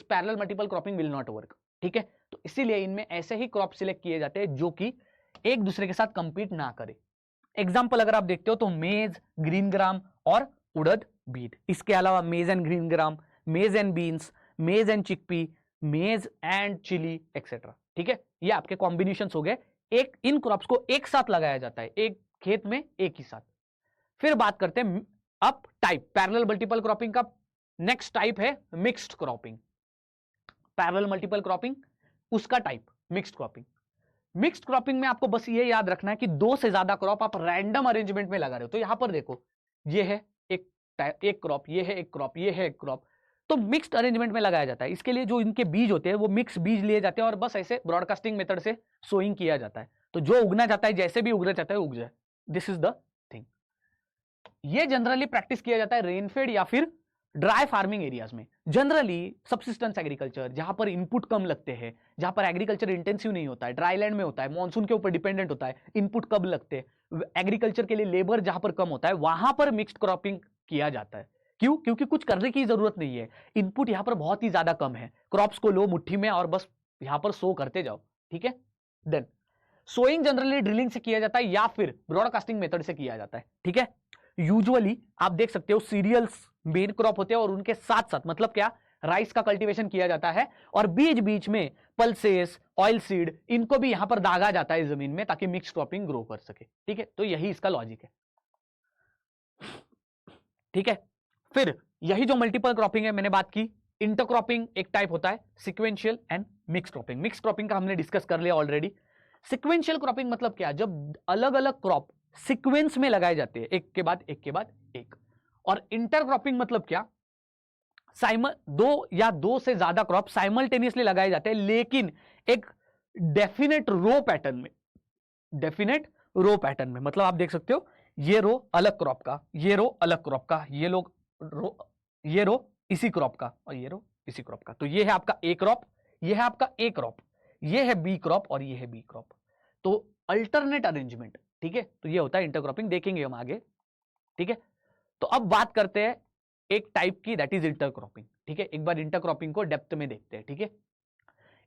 parallel multiple cropping will not work, ठीक है। तो इसीलिए इनमें ऐसे ही क्रॉप सिलेक्ट किए जाते हैं जो कि एक दूसरे के साथ कंपीट ना करे। एग्जाम्पल अगर आप देखते हो तो मेज, ग्रीन ग्राम और उड़द बीट, इसके अलावा मेज एंड ग्रीन ग्राम, मेज एंड बीन्स, मेज एंड चिकपी, मेज एंड चिली एक्सेट्रा, ठीक है। ये आपके कॉम्बिनेशंस हो गए, एक इन क्रॉप्स को एक साथ लगाया जाता है एक खेत में एक ही साथ। फिर बात करते हैं अब टाइप पैरेलल मल्टीपल क्रॉपिंग का। नेक्स्ट टाइप है mixed cropping. Parallel multiple cropping उसका type mixed cropping. Mixed cropping में आपको बस ये याद रखना है कि 2 से ज्यादा क्रॉप आप रैंडम अरेंजमेंट में लगा रहे हो। तो यहां पर देखो, ये है एक क्रॉप, ये है एक क्रॉप, ये है एक क्रॉप, तो मिक्स्ड अरेंजमेंट में लगाया जाता है। इसके लिए जो इनके बीज होते हैं वो मिक्स बीज लिए जाते हैं और बस ऐसे ब्रॉडकास्टिंग मेथड से सोइंग किया जाता है। तो जो उगना चाहता है, जैसे भी उगना चाहता है उग जाए, दिस इज द थिंग। ये जनरली प्रैक्टिस किया जाता है रेनफेड या फिर ड्राई फार्मिंग एरियाज में। जनरली सब्सिस्टेंस एग्रीकल्चर, जहां पर इनपुट कम लगते हैं, जहां पर एग्रीकल्चर इंटेंसिव नहीं होता है, ड्राई लैंड में होता है, मानसून के ऊपर डिपेंडेंट होता है, इनपुट कम लगते हैं, एग्रीकल्चर के लिए लेबर जहां पर कम होता है, वहां पर मिक्स्ड क्रॉपिंग किया जाता है। क्यों? क्योंकि कुछ करने की जरूरत नहीं है, इनपुट यहां पर बहुत ही ज्यादा कम है, क्रॉप्स को लो मुट्ठी में और बस यहां पर सो करते जाओ। ठीक है, देन सोइंग जनरली ड्रिलिंग से किया जाता है या फिर ब्रॉडकास्टिंग मेथड से किया जाता है। ठीक है, यूजुअली आप देख सकते हो सीरियल्स मेन क्रॉप होते हैं और उनके साथ साथ मतलब क्या, राइस का कल्टीवेशन किया जाता है और बीच बीच में पल्सेस, ऑयल सीड, इनको भी यहां पर दागा जाता है जमीन में ताकि मिक्स क्रॉपिंग ग्रो कर सके। ठीक है, तो यही इसका लॉजिक है। ठीक है, फिर यही जो मल्टीपल क्रॉपिंग है मैंने बात की, इंटरक्रॉपिंग एक टाइप होता है, sequential and mix cropping. Mix cropping का हमने डिस्कस कर लिया ऑलरेडी। सिक्वेंशियल क्रॉपिंग मतलब क्या, जब अलग अलग क्रॉप सीक्वेंस में लगाए जाते हैं, एक के बाद एक के बाद एक। और इंटरक्रॉपिंग मतलब क्या, दो या दो से ज्यादा क्रॉप साइमल्टेनियसली लगाए जाते हैं लेकिन एक डेफिनेट रो पैटर्न में। डेफिनेट रो पैटर्न में मतलब आप देख सकते हो, ये रो अलग क्रॉप का, ये रो अलग क्रॉप का, ये रो इसी क्रॉप का और ये रो इसी क्रॉप का। तो ये है आपका ए क्रॉप, ये है आपका ए क्रॉप, ये है बी क्रॉप और ये है बी क्रॉप। तो अल्टरनेट अरेंजमेंट। ठीक है, तो ये होता है इंटरक्रॉपिंग, देखेंगे हम आगे। ठीक है, तो अब बात करते हैं एक टाइप की, दैट इज इंटरक्रॉपिंग। ठीक है, एक बार इंटरक्रॉपिंग को डेप्थ में देखते हैं। ठीक है,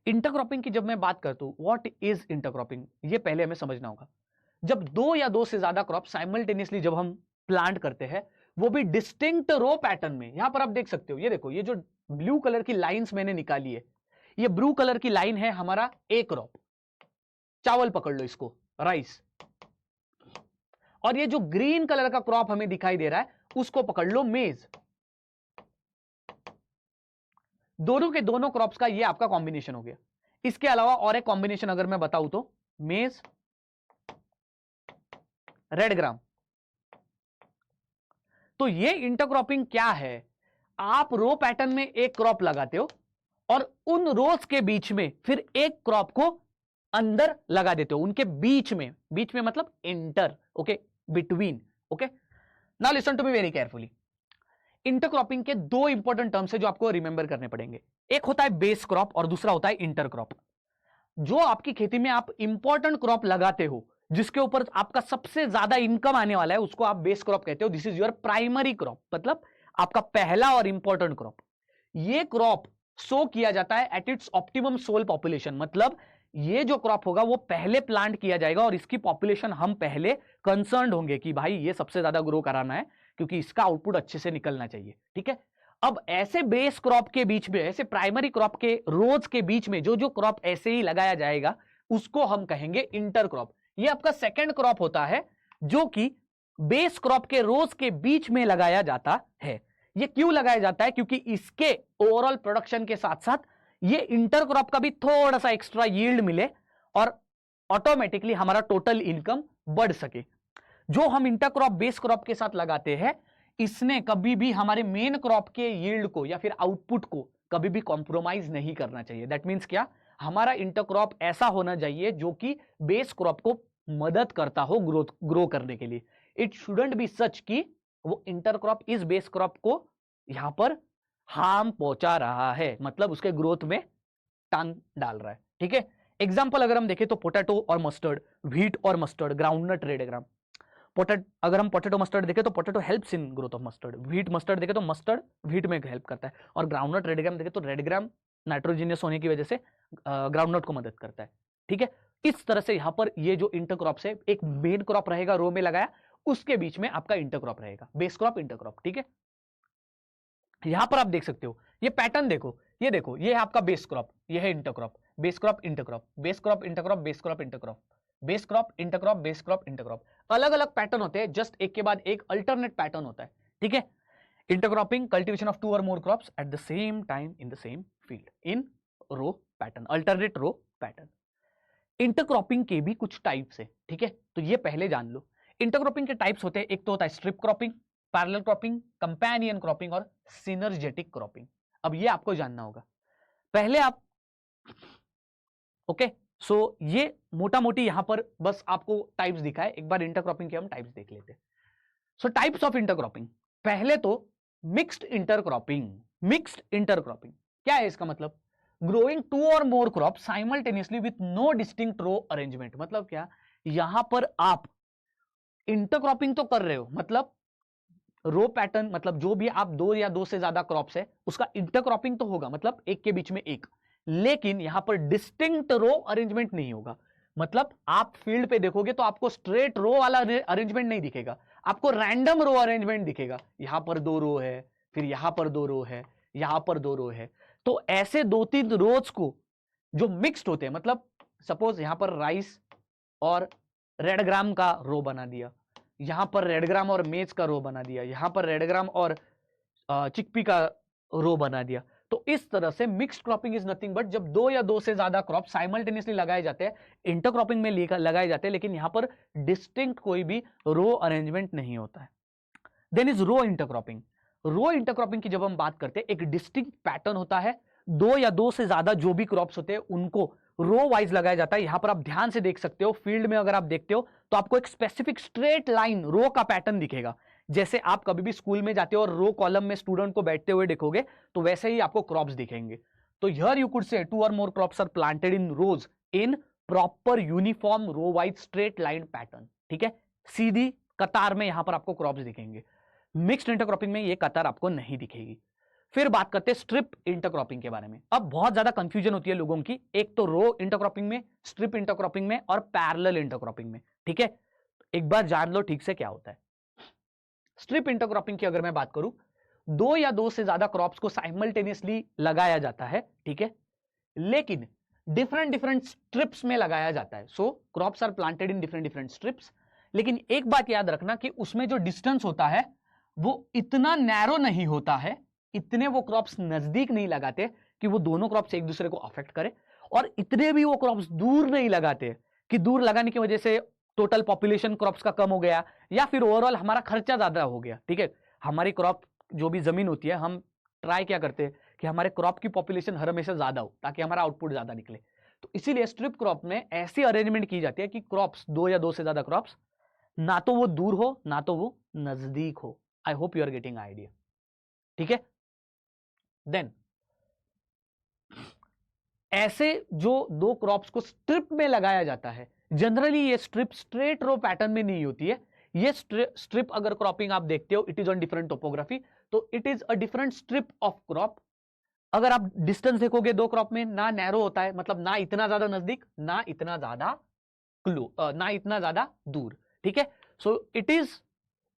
इंटरक्रॉपिंग की जब मैं बात करता हूं, व्हाट इज इंटरक्रॉपिंग, ये पहले हमें समझना होगा। जब दो या दो से ज्यादा क्रॉप साइमल्टेनियसली जब हम प्लांट करते हैं, वो भी डिस्टिंक्ट रो पैटर्न में, यहां पर आप देख सकते हो, ये देखो, ये जो ब्लू कलर की लाइंस मैंने निकाली है, ये ब्लू कलर की लाइन है हमारा ए क्रॉप, चावल पकड़ लो इसको, राइस। और ये जो ग्रीन कलर का क्रॉप हमें दिखाई दे रहा है, उसको पकड़ लो मेज। दोनों के दोनों क्रॉप्स का ये आपका कॉम्बिनेशन हो गया। इसके अलावा और एक कॉम्बिनेशन अगर मैं बताऊं तो मेज रेड ग्राम। तो ये इंटरक्रॉपिंग क्या है, आप रो पैटर्न में एक क्रॉप लगाते हो और उन रोज के बीच में फिर एक क्रॉप को अंदर लगा देते हो, उनके बीच में मतलब inter, okay, between. Okay, now listen to me very carefully. Intercropping के दो इंपॉर्टेंट टर्म्स है जो आपको रिमेंबर करने पड़ेंगे, एक होता है बेस क्रॉप और दूसरा होता है इंटरक्रॉप। जो आपकी खेती में आप इंपॉर्टेंट क्रॉप लगाते हो, जिसके ऊपर आपका सबसे ज्यादा इनकम आने वाला है, उसको आप बेस क्रॉप कहते हो। This is your primary crop, मतलब आपका पहला और इंपॉर्टेंट क्रॉप। ये क्रॉप सो किया जाता है at its optimum sole population, मतलब ये जो क्रॉप होगा वो पहले प्लांट किया जाएगा और इसकी पॉपुलेशन हम पहले कंसर्न होंगे कि भाई ये सबसे ज्यादा ग्रो कराना है क्योंकि इसका आउटपुट अच्छे से निकलना चाहिए। ठीक है, अब ऐसे बेस क्रॉप के बीच में, ऐसे प्राइमरी क्रॉप के रोज के बीच में जो जो क्रॉप ऐसे ही लगाया जाएगा, उसको हम कहेंगे इंटर क्रॉप। ये आपका सेकेंड क्रॉप होता है जो कि बेस क्रॉप के रोज के बीच में लगाया जाता है। ये क्यों लगाया जाता है, क्योंकि इसके ओवरऑल प्रोडक्शन के साथ साथ ये इंटर क्रॉप का भी थोड़ा सा एक्स्ट्रा यील्ड मिले और ऑटोमेटिकली हमारा टोटल इनकम बढ़ सके। जो हम इंटर क्रॉप बेस क्रॉप के साथ लगाते हैं, इसने कभी भी हमारे मेन क्रॉप के यील्ड को या फिर आउटपुट को कभी भी कॉम्प्रोमाइज नहीं करना चाहिए। दैट मीन्स क्या, हमारा इंटरक्रॉप ऐसा होना चाहिए जो कि बेस क्रॉप को मदद करता हो ग्रो करने के लिए। इट शुडंट बी सच कि वो इंटरक्रॉप इस बेस क्रॉप को यहां पर हार्म पहुंचा रहा है, मतलब उसके ग्रोथ में टांग डाल रहा है। ठीक है, एग्जाम्पल अगर हम देखें तो पोटैटो और मस्टर्ड, व्हीट और मस्टर्ड, ग्राउंडनट रेड ग्राम। अगर हम पोटैटो मस्टर्ड देखें तो potato helps in growth of mustard, wheat mustard देखें तो मस्टर्ड व्हीट में हेल्प करता है, और ग्राउंडनट रेड ग्राम देखें तो रेड ग्राम नाइट्रोजीनियस होने की वजह से ग्राउंडनट को मदद करता है। ठीक है, इस तरह से यहां पर ये जो इंटरक्रॉप्स है, एक मेन क्रॉप रहेगा रो में लगाया, उसके बीच में आपका इंटरक्रॉप रहेगा, बेस क्रॉप इंटरक्रॉप। ठीक है, यहां पर आप देख सकते हो ये पैटर्न, देखो ये है आपका बेस क्रॉप, ये है intercrop, base crop intercrop, base crop intercrop, base crop intercrop, base crop intercrop, base crop intercrop. अलग अलग पैटर्न होते हैं, जस्ट एक के बाद एक अल्टरनेट पैटर्न होता है। ठीक है, intercropping, cultivation of 2 or more crops at the same time in the same field in row pattern, alternate row pattern. Intercropping के भी कुछ टाइप्स है, ठीक है, तो ये पहले जान लो। इंटरक्रॉपिंग के टाइप्स होते हैं, एक तो होता है strip cropping, parallel cropping, companion cropping और सिनर्जेटिक क्रॉपिंग। अब ये आपको जानना होगा पहले आप, ओके। सो ये मोटा मोटी यहां पर बस आपको टाइप्स दिखाए, एक बार इंटरक्रॉपिंग के हम टाइप्स देख लेते हैं। सो टाइप्स ऑफ इंटरक्रॉपिंग, पहले तो मिक्स्ड इंटरक्रॉपिंग। मिक्स्ड इंटरक्रॉपिंग क्या है इसका मतलब? Growing two or more crop simultaneously with no distinct row arrangement. मतलब क्या, यहां पर आप इंटरक्रॉपिंग तो कर रहे हो, मतलब रो पैटर्न, मतलब जो भी आप दो या दो से ज्यादा क्रॉप्स है उसका इंटरक्रॉपिंग तो होगा, मतलब एक के बीच में एक, लेकिन यहां पर डिस्टिंक्ट रो अरेंजमेंट नहीं होगा। मतलब आप फील्ड पे देखोगे तो आपको स्ट्रेट रो वाला अरेंजमेंट नहीं दिखेगा, आपको रैंडम रो अरेंजमेंट दिखेगा। यहां पर दो रो है, फिर यहां पर दो रो है, यहां पर दो रो है। तो ऐसे दो तीन रोज को जो मिक्स्ड होते हैं, मतलब सपोज यहां पर राइस और रेड ग्राम का रो बना दिया, यहां पर रेड ग्राम और मेज का रो बना दिया, यहां पर रेड ग्राम और चिकपी का रो बना दिया। तो इस तरह से mixed cropping is nothing but जब दो या दो से ज्यादा क्रॉप साइमल्टेनियसली लगाए जाते हैं, इंटरक्रॉपिंग में लगाए जाते हैं, लेकिन यहां पर डिस्टिंक्ट कोई भी रो अरेंजमेंट नहीं होता है। Then is row intercropping. Row intercropping की जब हम बात करते हैं, एक डिस्टिंक्ट पैटर्न होता है, दो या दो से ज्यादा जो भी क्रॉप्स होते हैं उनको रो वाइज लगाया जाता है। यहां पर आप ध्यान से देख सकते हो, फील्ड में अगर आप देखते हो तो आपको एक स्पेसिफिक स्ट्रेट लाइन रो का पैटर्न दिखेगा। जैसे आप कभी भी स्कूल में जाते हो और रो कॉलम में स्टूडेंट को बैठते हुए देखोगे तो वैसे ही आपको क्रॉप्स दिखेंगे। तो here you could say two or more crops are planted in rows in proper uniform row wise straight line pattern, ठीक है, सीधी कतार में यहां पर आपको क्रॉप्स दिखेंगे। मिक्स्ड इंटरक्रॉपिंग में ये कतार आपको नहीं दिखेगी। फिर बात करते हैं स्ट्रिप इंटरक्रॉपिंग के बारे में। अब बहुत ज्यादा कंफ्यूजन होती है लोगों की, एक तो रो इंटरक्रॉपिंग में, स्ट्रिप इंटरक्रॉपिंग में और पैरेलल इंटरक्रॉपिंग में, ठीक है। एक बार जान लो ठीक से क्या होता है। स्ट्रिप इंटरक्रॉपिंग की अगर मैं बात करूं, दो या दो से ज्यादा क्रॉप्स को साइमल्टेनियसली लगाया जाता है, ठीक है, लेकिन डिफरेंट डिफरेंट स्ट्रिप्स में लगाया जाता है। So crops are planted in different different strips, लेकिन एक बात याद रखना कि उसमें जो डिस्टेंस होता है वो इतना नैरो नहीं होता है, इतने वो क्रॉप्स नजदीक नहीं लगाते कि वो दोनों क्रॉप्स एक दूसरे को अफेक्ट करे, और इतने भी वो क्रॉप्स दूर नहीं लगाते कि दूर लगाने की वजह से टोटल पॉपुलेशन क्रॉप्स का कम हो गया या फिर ओवरऑल हमारा खर्चा ज्यादा हो गया, ठीक है। हमारी क्रॉप जो भी जमीन होती है, हम ट्राई क्या करते हैं कि हमारे क्रॉप की पॉपुलेशन हर हमेशा ज्यादा हो ताकि हमारा आउटपुट ज्यादा निकले। तो इसीलिए स्ट्रिप क्रॉप में ऐसी अरेंजमेंट की जाती है कि क्रॉप्स, दो या दो से ज्यादा क्रॉप्स, ना तो वो दूर हो ना तो वो नजदीक हो। I hope you are getting idea, ठीक है। देन ऐसे जो दो क्रॉप्स को स्ट्रिप में लगाया जाता है, जनरली ये स्ट्रिप स्ट्रेट रो पैटर्न में नहीं होती है। ये स्ट्रिप अगर क्रॉपिंग आप देखते हो, it is on different topography, तो it is a different strip of crop. अगर आप डिस्टेंस देखोगे दो क्रॉप में, ना नैरो होता है, मतलब ना इतना ज्यादा नजदीक ना इतना ज्यादा ना इतना ज्यादा दूर, ठीक है। So it is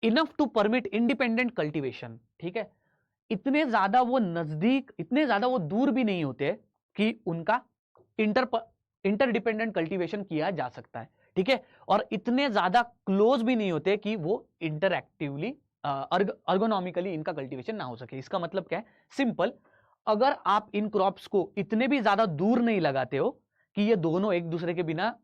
enough to permit independent cultivation, ठीक है। इतने ज्यादा वो नजदीक, इतने ज्यादा वो दूर भी नहीं होते कि उनका इंटरडिपेंडेंट कल्टीवेशन किया जा सकता है, ठीक है। और इतने ज्यादा क्लोज भी नहीं होते कि वो इंटरएक्टिवली अर्गोनॉमिकली इनका कल्टीवेशन ना हो सके। इसका मतलब क्या है, सिंपल, अगर आप इन क्रॉप्स को इतने भी ज्यादा दूर नहीं लगाते हो कि ये दोनों एक दूसरे के बिना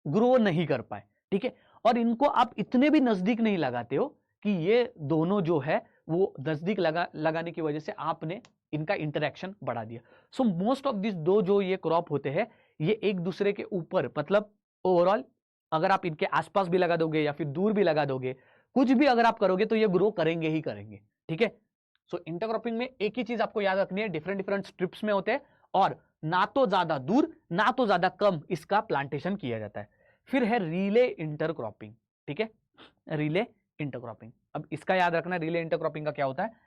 ग्रो नहीं कर पाए, ठीक है, और इनको आप इतने भी नजदीक नहीं लगाते हो कि ये दोनों जो है वो नजदीक लगाने की वजह से आपने इनका इंटरेक्शन बढ़ा दिया। सो मोस्ट ऑफ दिस दो जो ये क्रॉप होते हैं, ये एक दूसरे के ऊपर, मतलब ओवरऑल अगर आप इनके आसपास भी लगा दोगे या फिर दूर भी लगा दोगे, कुछ भी अगर आप करोगे तो ये ग्रो करेंगे ही करेंगे, ठीक है। सो इंटरक्रॉपिंग में एक ही चीज आपको याद रखनी है, डिफरेंट डिफरेंट स्ट्रिप्स में होते हैं और ना तो ज्यादा दूर ना तो ज्यादा कम इसका प्लांटेशन किया जाता है। फिर है रिले इंटरक्रॉपिंग, ठीक है, रिले इंटरक्रॉपिंग। अब इसका याद रखना, रिले इंटरक्रॉपिंग का क्या होता है,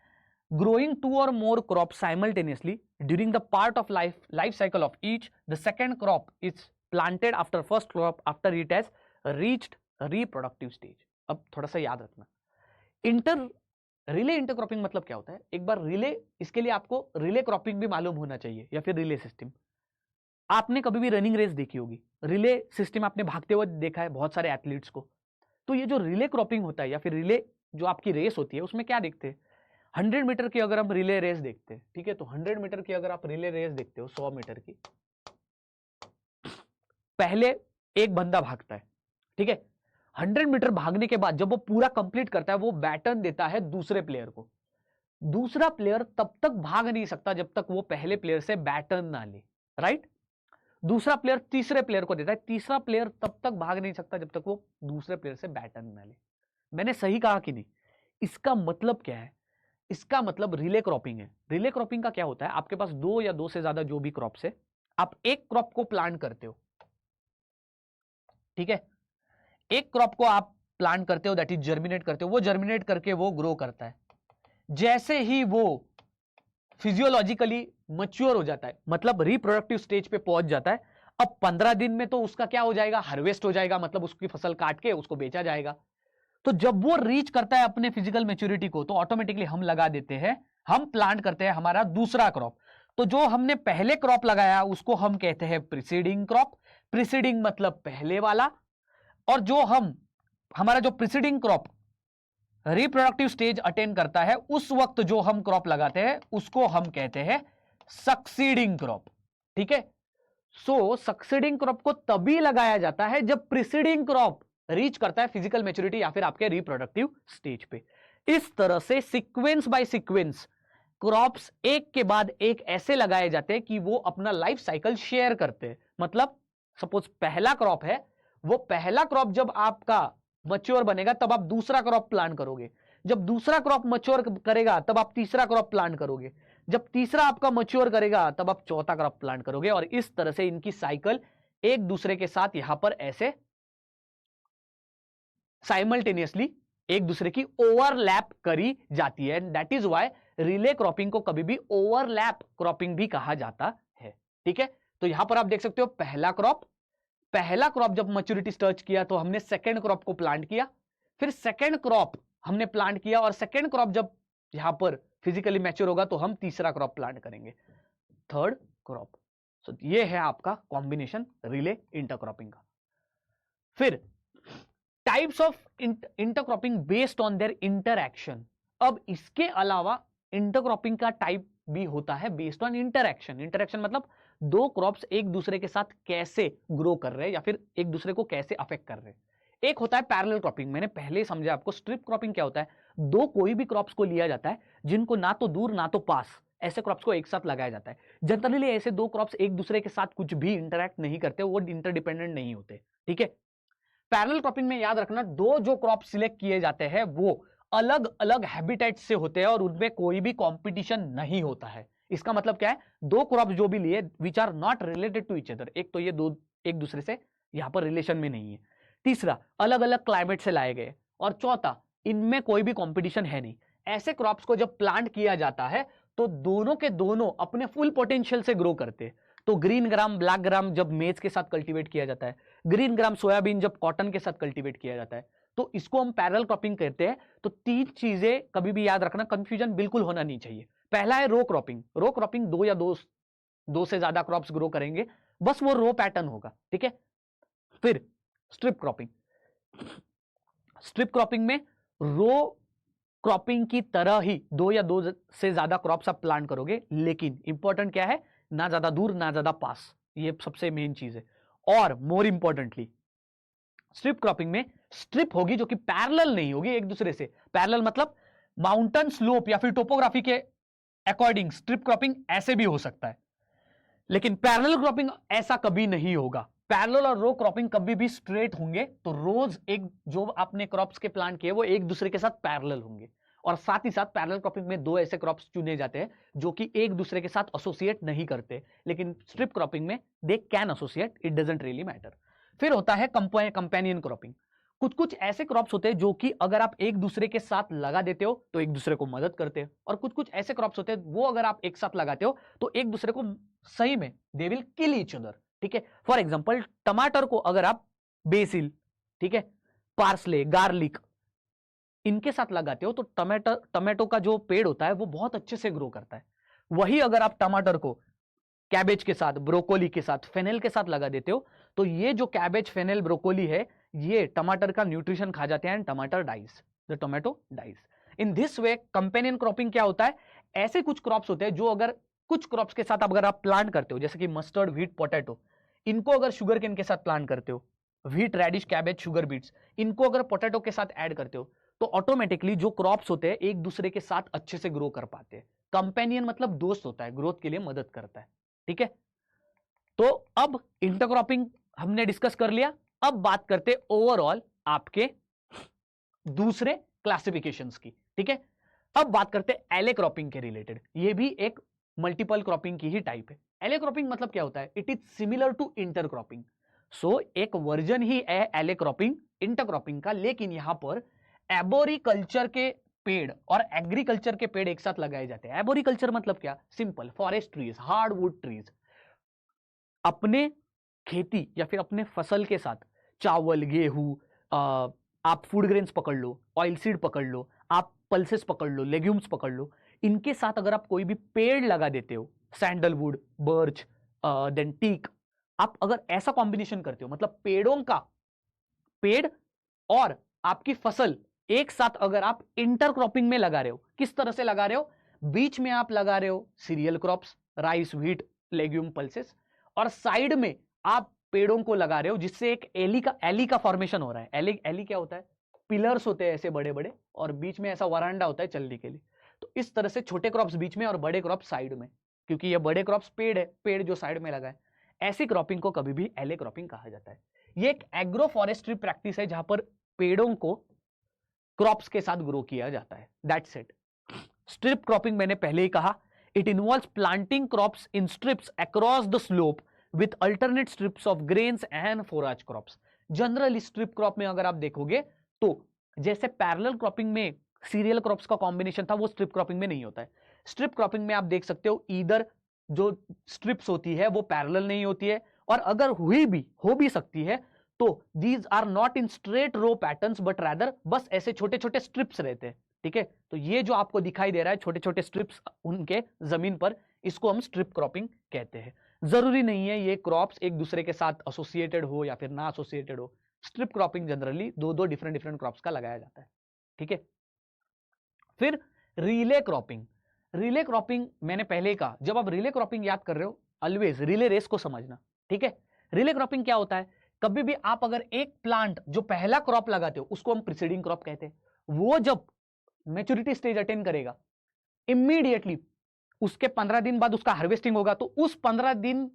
growing two or more crops simultaneously during the part of life cycle of each, the second crop is planted after first crop after it has reached reproductive stage। अब थोड़ा सा याद रखना, इंटर रिले इंटरक्रॉपिंग मतलब क्या होता है, एक बार रिले, इसके लिए आपको रिले क्रॉपिंग भी मालूम होना चाहिए या फिर रिले सिस्टम। आपने कभी भी रनिंग रेस देखी होगी, रिले सिस्टम आपने भागते हुए देखा है बहुत सारे एथलीट्स को। तो ये जो रिले क्रॉपिंग होता है या फिर रिले जो आपकी रेस होती है, उसमें क्या देखते हैं, 100 मीटर की अगर हम रिले रेस देखते हैं, ठीक है, तो 100 मीटर की अगर आप रिले रेस देखते हो, 100 मीटर की, पहले एक बंदा भागता है, ठीक है, 100 मीटर भागने के बाद जब वो पूरा कंप्लीट करता है वो बैटन देता है दूसरे प्लेयर को। दूसरा प्लेयर तब तक भाग नहीं सकता जब तक वो पहले प्लेयर से बैटन ना ले, राइट। दूसरा प्लेयर तीसरे प्लेयर को देता है, तीसरा प्लेयर तब तक भाग नहीं सकता जब तक वो दूसरे प्लेयर से बैटन ना ले। मैंने सही कहा कि नहीं? इसका मतलब क्या है? इसका मतलब रिले क्रॉपिंग है। रिले क्रॉपिंग का क्या होता है? आपके पास दो या दो से ज्यादा जो भी क्रॉप्स है, आप एक क्रॉप को प्लांट करते हो, ठीक है, एक क्रॉप को आप प्लांट करते हो, दैट इज जर्मिनेट करते हो, वो जर्मिनेट करके वो ग्रो करता है। जैसे ही वो फिजियोलॉजिकली मैच्योर हो जाता है, मतलब रिप्रोडक्टिव स्टेज पे पहुंच जाता है, अब 15 दिन में तो उसका क्या हो जाएगा? हार्वेस्ट हो जाएगा, मतलब उसकी फसल काट के उसको बेचा जाएगा। तो जब वो रीच करता है अपने फिजिकल मैच्योरिटी को, तो ऑटोमेटिकली हम लगा देते हैं, हम प्लांट करते हैं हमारा दूसरा क्रॉप। तो जो हमने पहले क्रॉप लगाया उसको हम कहते हैं प्रीसीडिंग क्रॉप। प्रीसीडिंग मतलब पहले वाला। और जो हमारा जो preceding crop reproductive stage attain करता है, उस वक्त जो हम क्रॉप लगाते हैं उसको हम कहते हैं सक्सीडिंग क्रॉप, ठीक है। सो सक्सीडिंग क्रॉप को तभी लगाया जाता है जब प्रीसीडिंग क्रॉप रीच करता है फिजिकल मैच्योरिटी या फिर आपके रिप्रोडक्टिव स्टेज पे। इस तरह से सीक्वेंस बाय सीक्वेंस क्रॉप्स एक के बाद एक ऐसे लगाए जाते हैं कि वो अपना लाइफ साइकिल शेयर करते हैं। मतलब सपोज पहला क्रॉप है, वो पहला क्रॉप जब आपका मैच्योर बनेगा तब आप दूसरा क्रॉप प्लांट करोगे, जब दूसरा क्रॉप मैच्योर करेगा तब आप तीसरा क्रॉप प्लांट करोगे, जब तीसरा आपका मैच्योर करेगा तब आप चौथा क्रॉप प्लांट करोगे। और इस तरह से इनकी साइकिल एक दूसरे के साथ यहां पर ऐसे साइमल्टेनियसली एक दूसरे की ओवरलैप करी जाती है। That is why relay cropping को कभी भी ओवरलैप क्रॉपिंग भी कहा जाता है, ठीक है। तो यहां पर आप देख सकते हो पहला क्रॉप जब मैच्योरिटी टच किया तो हमने सेकंड क्रॉप को प्लांट किया, फिर सेकंड क्रॉप हमने प्लांट किया, और सेकंड क्रॉप जब यहां पर फिजिकली मैच्योर होगा तो हम तीसरा क्रॉप प्लांट करेंगे, थर्ड क्रॉप। सो ये है आपका कॉम्बिनेशन रिले इंटरक्रॉपिंग का। फिर types of intercropping based on their interaction. अब इसके अलावा इंटरक्रॉपिंग का टाइप भी होता है बेस्ड ऑन इंटरएक्शन। इंटरएक्शन मतलब दो क्रॉप्स एक दूसरे के साथ कैसे ग्रो कर रहे हैं या फिर एक दूसरे को कैसे अफेक्ट कर रहे हैं। एक होता है पैरेलल क्रॉपिंग, मैंने पहले ही समझा आपको। स्ट्रिप क्रॉपिंग क्या होता है? दो कोई भी क्रॉप्स को लिया जाता है जिनको ना तो दूर ना तो पास, ऐसे क्रॉप्स को एक साथ लगाया जाता है। जनरली ऐसे दो क्रॉप्स एक दूसरे के साथ कुछ भी इंटरैक्ट नहीं करते, वो इंटरडिपेंडेंट नहीं होते, ठीक है। पैरेलल क्रॉपिंग में याद रखना, दो जो क्रॉप सिलेक्ट किए जाते हैं वो अलग अलग हैबिटेट से होते हैं और उनमें कोई भी कंपटीशन नहीं होता है। इसका मतलब क्या है? दो क्रॉप जो भी लिए which are not related to each other, एक तो ये दो एक दूसरे से यहां पर रिलेशन में नहीं है, तीसरा अलग अलग क्लाइमेट से लाए गए, और चौथा इनमें कोई भी कंपटीशन है नहीं। ऐसे क्रॉप्स को जब प्लांट किया जाता है तो दोनों के दोनों अपने फुल पोटेंशियल से ग्रो करते हैं। तो ग्रीन ग्राम ब्लैक ग्राम जब मेज के साथ कल्टीवेट किया जाता है, ग्रीन ग्राम सोयाबीन जब कॉटन के साथ कल्टीवेट किया जाता है, तो इसको हम पैरेलल क्रॉपिंग कहते हैं। तो तीन चीजें कभी भी याद रखना, कंफ्यूजन बिल्कुल होना नहीं चाहिए। पहला है रो क्रॉपिंग। रो क्रॉपिंग दो या दो से ज्यादा क्रॉप्स ग्रो करेंगे, बस वो रो पैटर्न होगा, ठीक है। फिर स्ट्रिप क्रॉपिंग। स्ट्रिप क्रॉपिंग में रो क्रॉपिंग की तरह ही दो या दो से ज्यादा क्रॉप्स आप प्लांट करोगे, लेकिन इंपॉर्टेंट क्या है? ना ज्यादा दूर ना ज्यादा पास, ये सबसे मेन चीज है। और मोर इंपॉर्टेंटली स्ट्रिप क्रॉपिंग में स्ट्रिप होगी जो कि पैरेलल नहीं होगी एक दूसरे से। पैरेलल मतलब माउंटेन स्लोप या फिर टोपोग्राफी के अकॉर्डिंग स्ट्रिप क्रॉपिंग ऐसे भी हो सकता है, लेकिन पैरेलल क्रॉपिंग ऐसा कभी नहीं होगा। पैरेलल और रो क्रॉपिंग कभी भी स्ट्रेट होंगे, तो रोज एक जो आपने क्रॉप्स के प्लांट किए वो एक दूसरे के साथ पैरेलल होंगे। और साथ ही साथ पैरेलल क्रॉपिंग में दो ऐसे क्रॉप्स चुने जाते हैं जो कि एक दूसरे के साथ एसोसिएट नहीं करते, लेकिन स्ट्रिप क्रॉपिंग में they can associate, it doesn't really matter. फिर होता है कंपेनियन क्रॉपिंग। कुछ कुछ ऐसे क्रॉप्स होते हैं जो कि अगर आप एक दूसरे के साथ लगा देते हो तो एक दूसरे को मदद करते हैं, और कुछ कुछ ऐसे क्रॉप्स होते हैं वो अगर आप एक साथ लगाते हो तो एक दूसरे को सही में they will kill each other, ठीक है। फॉर एग्जांपल टमाटर को अगर आप बेसिल, ठीक है, पार्सले, गार्लिक इनके साथ लगाते हो तो टमाटो का जो पेड़ होता है वो बहुत अच्छे से ग्रो करता है। वही अगर आप टमाटर को कैबेज के साथ, ब्रोकोली के साथ, फेनेल के साथ लगा देते हो तो ये जो कैबेज, फेनेल, ब्रोकोली है ये टमाटर का न्यूट्रिशन खा जाते हैं and tamatar dies, the tomato dies. In this way companion cropping क्या होता है? ऐसे कुछ क्रॉप्स होते हैं जो अगर कुछ क्रॉप्स के साथ अगर आप प्लांट करते हो, जैसे कि मस्टर्ड, व्हीट, पोटैटो, इनको अगर शुगर केन के साथ प्लांट करते हो, wheat, radish, cabbage, sugar beets, इनको अगर पोटैटो के साथ ऐड करते हो तो ऑटोमेटिकली जो क्रॉप्स होते हैं एक दूसरे के साथ अच्छे से ग्रो कर पाते हैं। कंपेनियन मतलब दोस्त होता है, ग्रोथ के लिए मदद करता है। ठीक है, तो अब इंटरक्रॉपिंग हमने डिस्कस कर लिया। अब बात करते ओवरऑल आपके दूसरे क्लासिफिकेशंस की। ठीक है, अब बात करते हैं एले क्रॉपिंग के रिलेटेड। ये भी एक मल्टीपल क्रॉपिंग की ही टाइप है। एले क्रॉपिंग मतलब क्या होता है? It is similar to intercropping. So एक वर्जन ही है एले क्रॉपिंग इंटरक्रॉपिंग का, लेकिन यहां पर एबोरिकल्चर के पेड़ और एग्रीकल्चर के पेड़ एक साथ लगाए जाते हैं। एबोरिकल्चर मतलब क्या? Simple, forest trees, hardwood trees. अपने खेती या फिर अपने फसल के साथ चावल, गेहूं, आप फूड ग्रेन्स पकड़ लो, ऑयल सीड पकड़ लो, आप पल्सेस पकड़ लो, लेग्यूम्स पकड़ लो, इनके साथ अगर आप कोई भी पेड़ लगा देते हो, सैंडलवुड, बर्च, देन टीक, आप अगर ऐसा कॉम्बिनेशन करते हो, मतलब पेड़ों का पेड़ और आपकी फसल एक साथ अगर आप इंटरक्रॉपिंग में लगा रहे हो, किस तरह से लगा रहे हो? बीच में आप लगा रहे हो cereal crops, rice, wheat, legume, pulses, और साइड में आप पेड़ों को लगा रहे हो, जिससे एक एली का फॉर्मेशन हो रहा है। एली क्या होता है? पिलर्स होते हैं ऐसे बड़े बड़े, और बीच में ऐसा वरांडा होता है चलने के लिए। तो इस तरह से छोटे क्रॉप्स बीच में और बड़े क्रॉप्स साइड में, क्योंकि ये बड़े क्रॉप्स पेड़ है, पेड़ जो साइड में लगा है, ऐसी क्रॉपिंग को कभी भी एले क्रॉपिंग कहा जाता है। ये एक एग्रो फॉरेस्ट्री प्रैक्टिस है जहां पर पेड़ों को क्रॉप्स के साथ ग्रो किया जाता है। That's it. स्ट्रिप क्रॉपिंग मैंने पहले ही कहा, it involves planting crops in strips across the slope with alternate strips of grains and forage crops. Generally strip crop में अगर आप देखोगे तो जैसे पैरेलल क्रॉपिंग में सीरियल क्रॉप्स का कॉम्बिनेशन था, वो स्ट्रिप क्रॉपिंग में नहीं होता है। स्ट्रिप क्रॉपिंग में आप देख सकते हो ईदर जो स्ट्रिप्स होती है वो पैरेलल नहीं होती है, और अगर हो भी सकती है तो these are not in straight row patterns but rather बस ऐसे छोटे छोटे स्ट्रिप्स रहते हैं। ठीक है, तो ये जो आपको दिखाई दे रहा है छोटे छोटे स्ट्रिप्स उनके जमीन पर, इसको हम स्ट्रिप क्रॉपिंग कहते हैं। जरूरी नहीं है ये क्रॉप्स एक दूसरे के साथ एसोसिएटेड हो या फिर ना एसोसिएटेड हो। स्ट्रिप क्रॉपिंग जनरली दो डिफरेंट क्रॉप्स का लगाया जाता है। ठीक है, फिर रिले क्रॉपिंग। रिले क्रॉपिंग मैंने पहले कहा, जब आप रिले क्रॉपिंग याद कर रहे हो ऑलवेज रिले रेस को समझना। ठीक है, रिले क्रॉपिंग क्या होता है? कभी भी आप अगर एक प्लांट जो पहला क्रॉप लगाते हो उसको हम प्रीसीडिंग क्रॉप कहते हैं, वो जब मैच्योरिटी स्टेज अटेन करेगा इमीडिएटली उसके 15 दिन बाद उसका हार्वेस्टिंग होगा, तो उस 15 दिन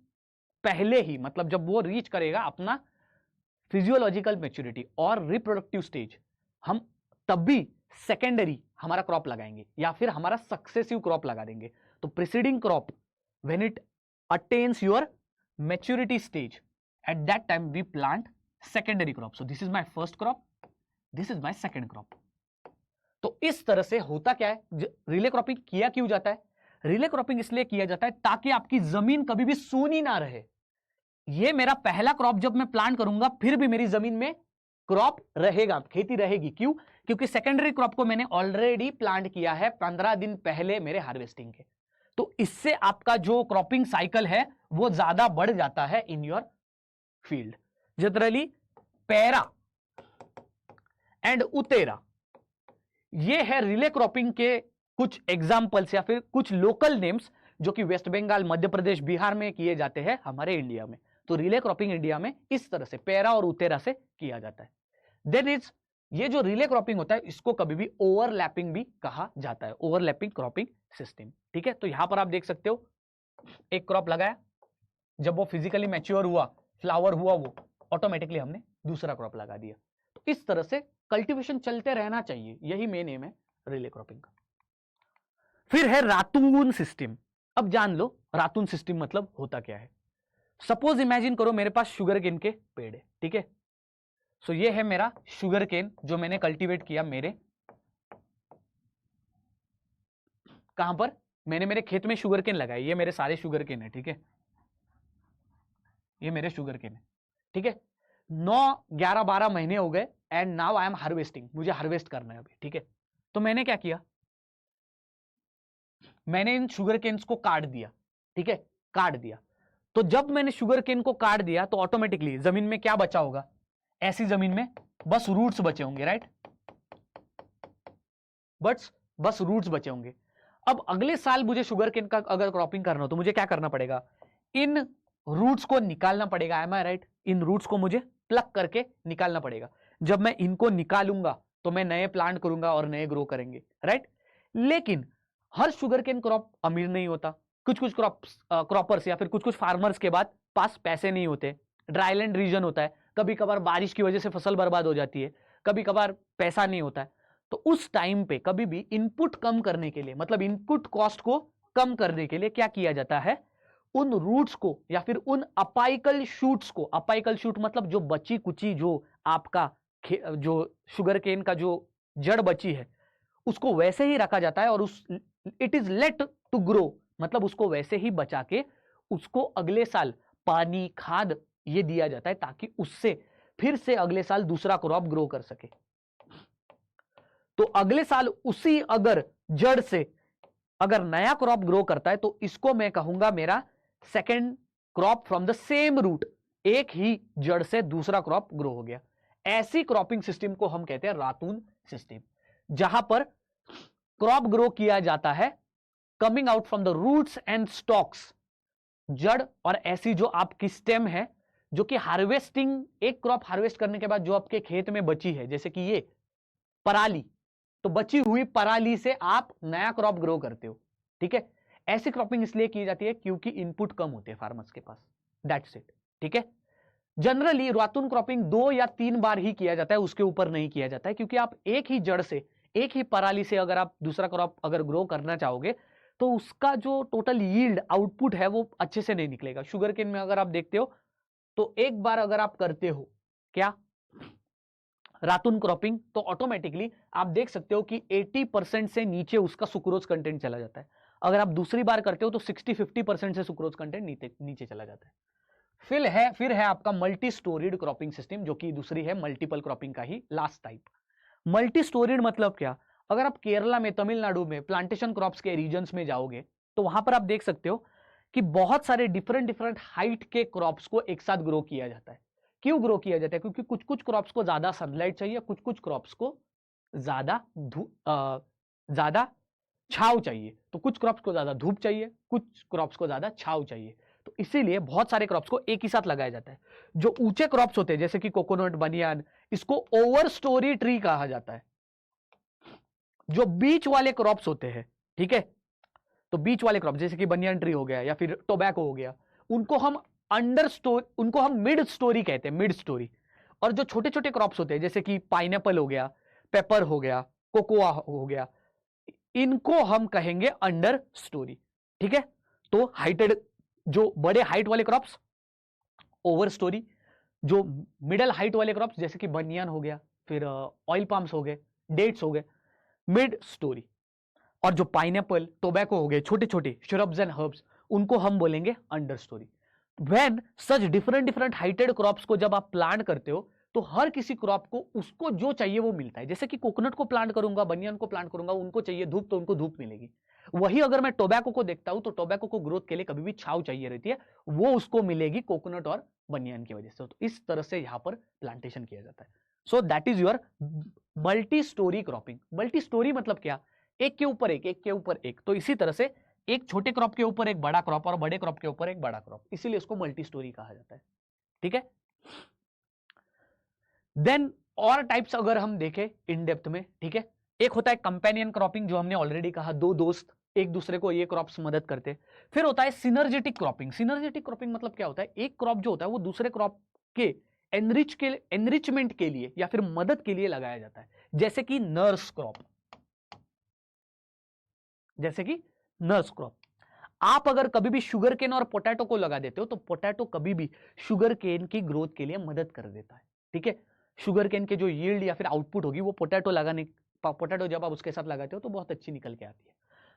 पहले ही, मतलब जब वो रीच करेगा अपना फिजियोलॉजिकल मैच्योरिटी और रिप्रोडक्टिव स्टेज, हम तब भी सेकेंडरी हमारा क्रॉप लगाएंगे या फिर हमारा सक्सेसिव क्रॉप लगा देंगे। तो preceding crop when it attains your maturity stage, at that time we plant secondary crop. So this is my first crop, this is my second crop. तो इस तरह से होता क्या है, रिले क्रॉपिंग किया क्यों जाता है? रिले क्रॉपिंग इसलिए किया जाता है ताकि आपकी जमीन कभी भी सूनी ना रहे। ये मेरा पहला क्रॉप जब मैं प्लांट करूंगा फिर भी मेरी जमीन में क्रॉप रहेगा, खेती रहेगी। क्यों? क्योंकि सेकेंडरी क्रॉप को मैंने ऑलरेडी प्लांट किया है 15 दिन पहले मेरे हार्वेस्टिंग के। तो इससे आपका जो क्रॉपिंग साइकिल है वो ज्यादा बढ़ जाता है in your field. Generally paira and utera, ये है रिले क्रॉपिंग के कुछ एग्जांपल्स या फिर कुछ लोकल नेम्स जो कि वेस्ट बंगाल, मध्य प्रदेश, बिहार में किए जाते हैं हमारे इंडिया में। तो रिले क्रॉपिंग इंडिया में इस तरह से पैरा और उतेरा से किया जाता है। देन इज ये जो रिले क्रॉपिंग होता है इसको कभी भी ओवरलैपिंग भी कहा जाता है, ओवरलैपिंग क्रॉपिंग सिस्टम। ठीक है, तो यहां पर आप देख सकते हो एक क्रॉप लगाया, जब वो फिजिकली मैच्योर हुआ, फ्लावर हुआ, वो ऑटोमेटिकली हमने दूसरा क्रॉप लगा दिया। तो इस तरह से कल्टीवेशन चलते रहना चाहिए, यही मेन एम है रिले क्रॉपिंग का। फिर है रातून सिस्टम। अब जान लो रातून सिस्टम मतलब होता क्या है। सपोज इमेजिन करो मेरे पास शुगर केन के पेड़ है। ठीक है, सो ये है मेरा शुगर केन जो मैंने कल्टीवेट किया मेरे, कहां पर? मैंने मेरे खेत में शुगर केन लगाई, ये मेरे सारे शुगर केन है। ठीक है, ये मेरे शुगर केन है। ठीक है, 9, 11, 12 महीने हो गए and now I am harvesting, मुझे हार्वेस्ट करना है अभी। ठीक है, तो मैंने क्या किया, मैंने इन शुगर केन्स को काट दिया। ठीक है, काट दिया। तो जब मैंने शुगर केन को काट दिया तो ऑटोमेटिकली जमीन में क्या बचा होगा? ऐसी जमीन में बस रूट्स बचे होंगे, राइट? बस रूट्स बचे होंगे। अब अगले साल मुझे शुगर केन का अगर क्रॉपिंग करना हो तो मुझे क्या करना पड़ेगा? इन रूट्स को निकालना पड़ेगा, एम आई राइट? इन रूट्स को मुझे प्लग करके निकालना पड़ेगा। जब मैं इनको निकालूंगा तो मैं नए प्लांट करूंगा और नए ग्रो करेंगे, राइट? लेकिन हर शुगर केन क्रॉप अमीर नहीं होता। कुछ कुछ क्रॉपर्स या फिर कुछ कुछ फार्मर्स के पास पैसे नहीं होते, ड्राईलैंड रीजन होता है, कभी कभार बारिश की वजह से फसल बर्बाद हो जाती है, कभी कभार पैसा नहीं होता है। तो उस टाइम पे कभी भी इनपुट कम करने के लिए, मतलब इनपुट कॉस्ट को कम करने के लिए क्या किया जाता है, उन रूट्स को या फिर उन अपाइकल शूट्स को, अपाइकल शूट मतलब जो बची कुची, जो आपका जो शुगर केन का जो जड़ बची है, उसको वैसे ही रखा जाता है और उस it is late to grow, मतलब उसको वैसे ही बचा के उसको अगले साल पानी, खाद ये दिया जाता है ताकि उससे फिर से अगले साल दूसरा क्रॉप ग्रो कर सके। तो अगले साल उसी अगर जड़ से अगर नया क्रॉप ग्रो करता है तो इसको मैं कहूंगा मेरा second crop from the same root, एक ही जड़ से दूसरा क्रॉप ग्रो हो गया। ऐसी क्रॉपिंग सिस्टम को हम कहते हैं रातून सिस्टम, जहां पर क्रॉप ग्रो किया जाता है coming out from the roots and stalks, जड़ और ऐसी जो आपकी स्टेम है, जो कि हार्वेस्टिंग, एक क्रॉप हार्वेस्ट करने के बाद जो आपके खेत में बची है, जैसे कि ये पराली, तो बची हुई पराली से आप नया क्रॉप ग्रो करते हो, ठीक है? ऐसी क्रॉपिंग इसलिए की जाती है क्योंकि इनपुट कम होते हैं फार्मर्स के पास, दैट्स इट, ठीक है? जनरली रातून क्रॉपिंग 2 या 3 बार ही किया जाता है, उसके ऊपर नहीं किया जाता है, क्योंकि आप एक ही जड़ से, एक ही पराली से अगर आप दूसरा क्रॉप अगर ग्रो करना चाहोगे तो उसका जो टोटल यील्ड आउटपुट है वो अच्छे से नहीं निकलेगा। शुगर केन में अगर आप देखते हो तो एक बार अगर आप करते हो क्या रातून क्रॉपिंग, तो ऑटोमेटिकली आप देख सकते हो कि 80% से नीचे उसका सुक्रोज कंटेंट चला जाता है। अगर आप दूसरी बार करते हो तो 60-50% से सुक्रोज कंटेंट नीचे चला जाता है। फिर है आपका मल्टी स्टोरीड क्रॉपिंग सिस्टम, जो कि दूसरी है मल्टीपल क्रॉपिंग का ही लास्ट टाइप। मल्टी स्टोरीड मतलब क्या? अगर आप केरला में, तमिलनाडु में प्लांटेशन क्रॉप्स के रीजन्स में जाओगे तो वहां पर आप देख सकते हो कि बहुत सारे डिफरेंट हाइट के क्रॉप्स को एक साथ ग्रो किया जाता है। क्यों ग्रो किया जाता है? क्योंकि कुछ कुछ क्रॉप्स को ज्यादा सनलाइट चाहिए, कुछ कुछ क्रॉप्स को ज्यादा छाव चाहिए, तो कुछ क्रॉप्स को ज्यादा धूप चाहिए, कुछ क्रॉप्स को ज्यादा छाव चाहिए। तो इसीलिए बहुत सारे क्रॉप्स को एक ही साथ लगाया जाता है। जो ऊंचे क्रॉप्स होते हैं जैसे कि कोकोनट, बनियान, इसको ओवर स्टोरी ट्री कहा जाता है। जो बीच वाले क्रॉप्स होते हैं, ठीक है, तो बीच वाले क्रॉप जैसे कि बनियान ट्री हो गया या फिर टोबैको हो गया, उनको हम मिड स्टोरी कहते हैं, मिड स्टोरी। और जो छोटे छोटे क्रॉप्स होते हैं जैसे कि पाइनएप्पल हो गया, पेपर हो गया, कोकोआ हो गया, इनको हम कहेंगे अंडर स्टोरी, ठीक है? तो हाइटेड, जो बड़े हाइट वाले क्रॉप्स ओवर स्टोरी, जो मिडल हाइट वाले क्रॉप्स जैसे कि बनियान हो गया, फिर ऑयल पाम्स हो गए, डेट्स हो गए, मिड स्टोरी। और जो पाइनएप्पल, टोबैको हो गए, छोटे छोटे श्रब्स एंड हर्ब्स, उनको हम बोलेंगे under story. When such different heighted crops को जब आप प्लांट करते हो तो हर किसी क्रॉप को उसको जो चाहिए वो मिलता है। जैसे कि कोकोनट को प्लांट करूंगा, बनियान को प्लांट करूंगा, उनको चाहिए धूप तो उनको धूप मिलेगी। वही अगर मैं टोबैको को देखता हूं तो टोबैको को ग्रोथ के लिए कभी भी छाव चाहिए रहती है, वो उसको मिलेगी कोकोनट और बनियान की वजह से। तो इस तरह से यहां पर प्लांटेशन किया जाता है। So that is your multi storey cropping. Multi storey मतलब क्या? एक के ऊपर एक, एक के ऊपर एक। तो इसी तरह से एक छोटे क्रॉप के ऊपर एक बड़ा क्रॉप और बड़े क्रॉप के ऊपर एक बड़ा क्रॉप, इसीलिए इसको मल्टी स्टोरी कहा जाता है, ठीक है? देन और टाइप्स अगर हम देखें इन डेप्थ में, ठीक है, एक होता है कंपेनियन क्रॉपिंग, जो हमने ऑलरेडी कहा, दो दोस्त एक दूसरे को ये क्रॉप्स मदद करते हैं। फिर होता है सिनर्जेटिक क्रॉपिंग। सिनर्जेटिक क्रॉपिंग मतलब क्या होता है? एक क्रॉप जो होता है वो दूसरे क्रॉप के एनरिचमेंट के लिए या फिर मदद के लिए लगाया जाता है, जैसे कि नर्स क्रॉप, जैसे कि नर्स क्रॉप। आप अगर कभी भी शुगर केन और पोटैटो को लगा देते हो तो पोटैटो कभी भी शुगर केन की ग्रोथ के लिए मदद कर देता है, ठीक है? शुगर केन के जो यील्ड या फिर आउटपुट होगी वो पोटैटो जब आप उसके साथ लगाते हो तो बहुत अच्छी निकल के आती है।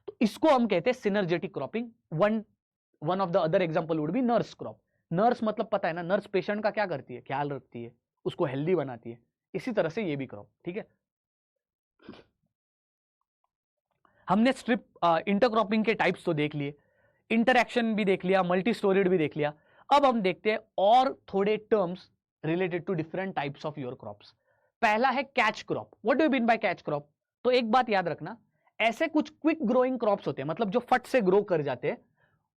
तो इसको हम कहते हैं synergetic cropping. One of the other example would be nurse crop. Nurse मतलब पता है ना, नर्स पेशेंट का क्या करती है? ख्याल रखती है, उसको हेल्दी बनाती है। इसी तरह से ये भी क्रॉप, ठीक है? हमने स्ट्रिप इंटरक्रॉपिंग के टाइप्स तो देख लिए, इंटरैक्शन भी देख लिया, मल्टी स्टोरीड भी देख लिया। अब हम देखते हैं और थोड़े terms related to different types of your crops. पहला है catch crop. What do you mean by catch crop? तो एक बात याद रखना, ऐसे कुछ क्विक ग्रोइंग क्रॉप्स होते हैं, मतलब जो फट से ग्रो कर जाते हैं,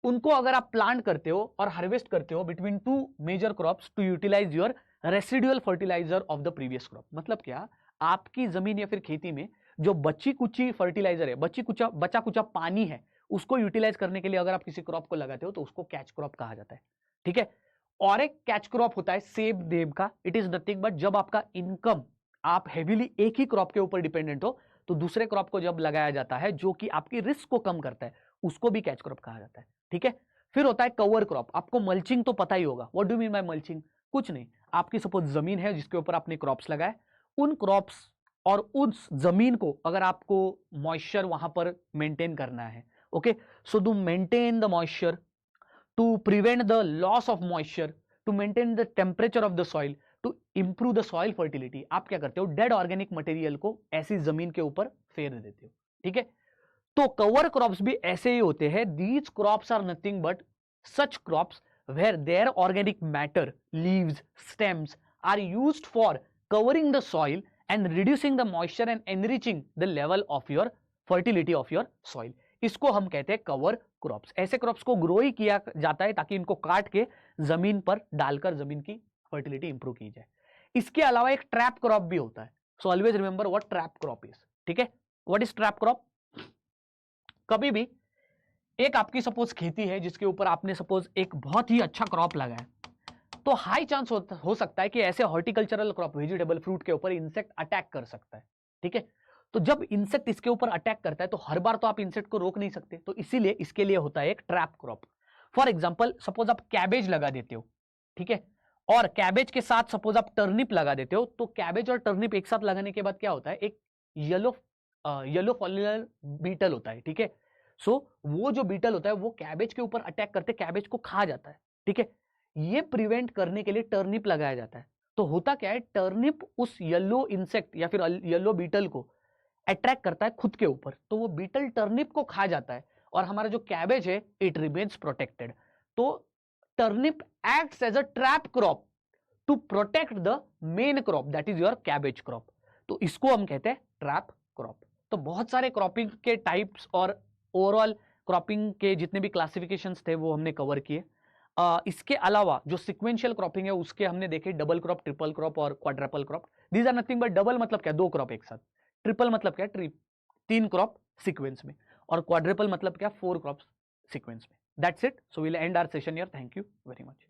उनको अगर आप प्लांट करते हो और हार्वेस्ट करते हो between two major crops to utilise your residual fertiliser of the previous crop. मतलब क्या, आपकी जमीन या फिर खेती में जो बची कुची फर्टिलाइजर है, बचा कुचा पानी है, उसको यूटिलाइज करने के लिए अगर आप किसी क्रॉप को लगाते हो तो उसको कैच क्रॉप कहा जाता है। ठीक है। और एक कैच क्रॉप होता है सेब देब का। इट इज नथिंग बट जब आपका इनकम, आप हेवीली एक ही क्रॉप के ऊपर डिपेंडेंट हो, तो दूसरे क्रॉप को जब लगाया जाता है जो कि आपकी रिस्क को कम करता है, उसको भी कैच क्रॉप कहा जाता है। ठीक है। फिर होता है कवर क्रॉप। आपको मल्चिंग तो पता ही होगा। What do mean by mulching? कुछ नहीं, आपकी सपोज जमीन है जिसके ऊपर आपने क्रॉप्स लगाए, उन क्रॉप्स और उस जमीन को अगर आपको मॉइस्चर वहां पर मेंटेन करना है, okay, so to maintain the moisture, to prevent the loss of moisture, to maintain the temperature of the soil, to improve the soil fertility, आप क्या करते हो, डेड ऑर्गेनिक मटेरियल को ऐसी जमीन के ऊपर फेर देते हो। ठीक है। तो कवर क्रॉप्स भी ऐसे ही होते हैं। These crops are nothing but such crops where their organic matter, leaves, stems are used for covering the soil and reducing the moisture and enriching the level of your fertility of your soil. इसको हम कहते हैं cover crops. ऐसे crops को grow ही किया जाता है ताकि इनको काट के जमीन पर डालकर जमीन की फर्टिलिटी इंप्रूव की जाए। इसके अलावा एक ट्रैप क्रॉप भी होता है। So always remember what trap crop is. ठीक है। What is trap crop? कभी भी एक आपकी सपोज खेती है जिसके ऊपर आपने सपोज एक बहुत ही अच्छा क्रॉप लगाया, तो हाई चांस हो सकता है कि ऐसे हॉर्टिकल्चरल क्रॉप, वेजिटेबल, फ्रूट के ऊपर इंसेक्ट अटैक कर सकता है। ठीक है। तो जब इंसेक्ट इसके ऊपर अटैक करता है तो हर बार तो आप इंसेक्ट को रोक नहीं सकते, तो इसीलिए इसके लिए होता है एक trap crop. For example, suppose आप कैबेज लगा देते हो, ठीक है, और कैबेज के साथ सपोज आप टर्निप लगा देते हो, तो कैबेज और टर्निप एक साथ लगाने के बाद क्या होता है, एक येलो फॉलिकुलर बीटल होता है। ठीक है। सो वो जो बीटल होता है वो कैबेज के ऊपर अटैक करते कैबेज को खा जाता है। ठीक है। ये प्रिवेंट करने के लिए टर्निप लगाया जाता है। तो होता क्या है, टर्निप उस येलो इंसेक्ट या फिर येलो बीटल को अट्रैक्ट करता है खुद के ऊपर, तो वो बीटल टर्निप को खा जाता है और हमारा जो कैबेज है इट रिमेन्स प्रोटेक्टेड। तो turnip acts as a trap crop to protect the main crop that is your cabbage crop. तो इसको हम कहते हैं ट्रैप क्रॉप। तो बहुत सारे क्रॉपिंग के टाइप्स और ओवरऑल क्रॉपिंग के जितने भी क्लासिफिकेशंस थे वो हमने कवर किए। इसके अलावा जो सिक्वेंशियल क्रॉपिंग है उसके हमने देखे डबल क्रॉप, ट्रिपल क्रॉप और quadruple crop. These are nothing but double मतलब क्या, दो क्रॉप एक साथ। ट्रिपल मतलब क्या, तीन क्रॉप सीक्वेंस में। और क्वाड्रपल मतलब क्या, फोर क्रॉप सीक्वेंस में। That's it. So will end our session here. Thank you very much.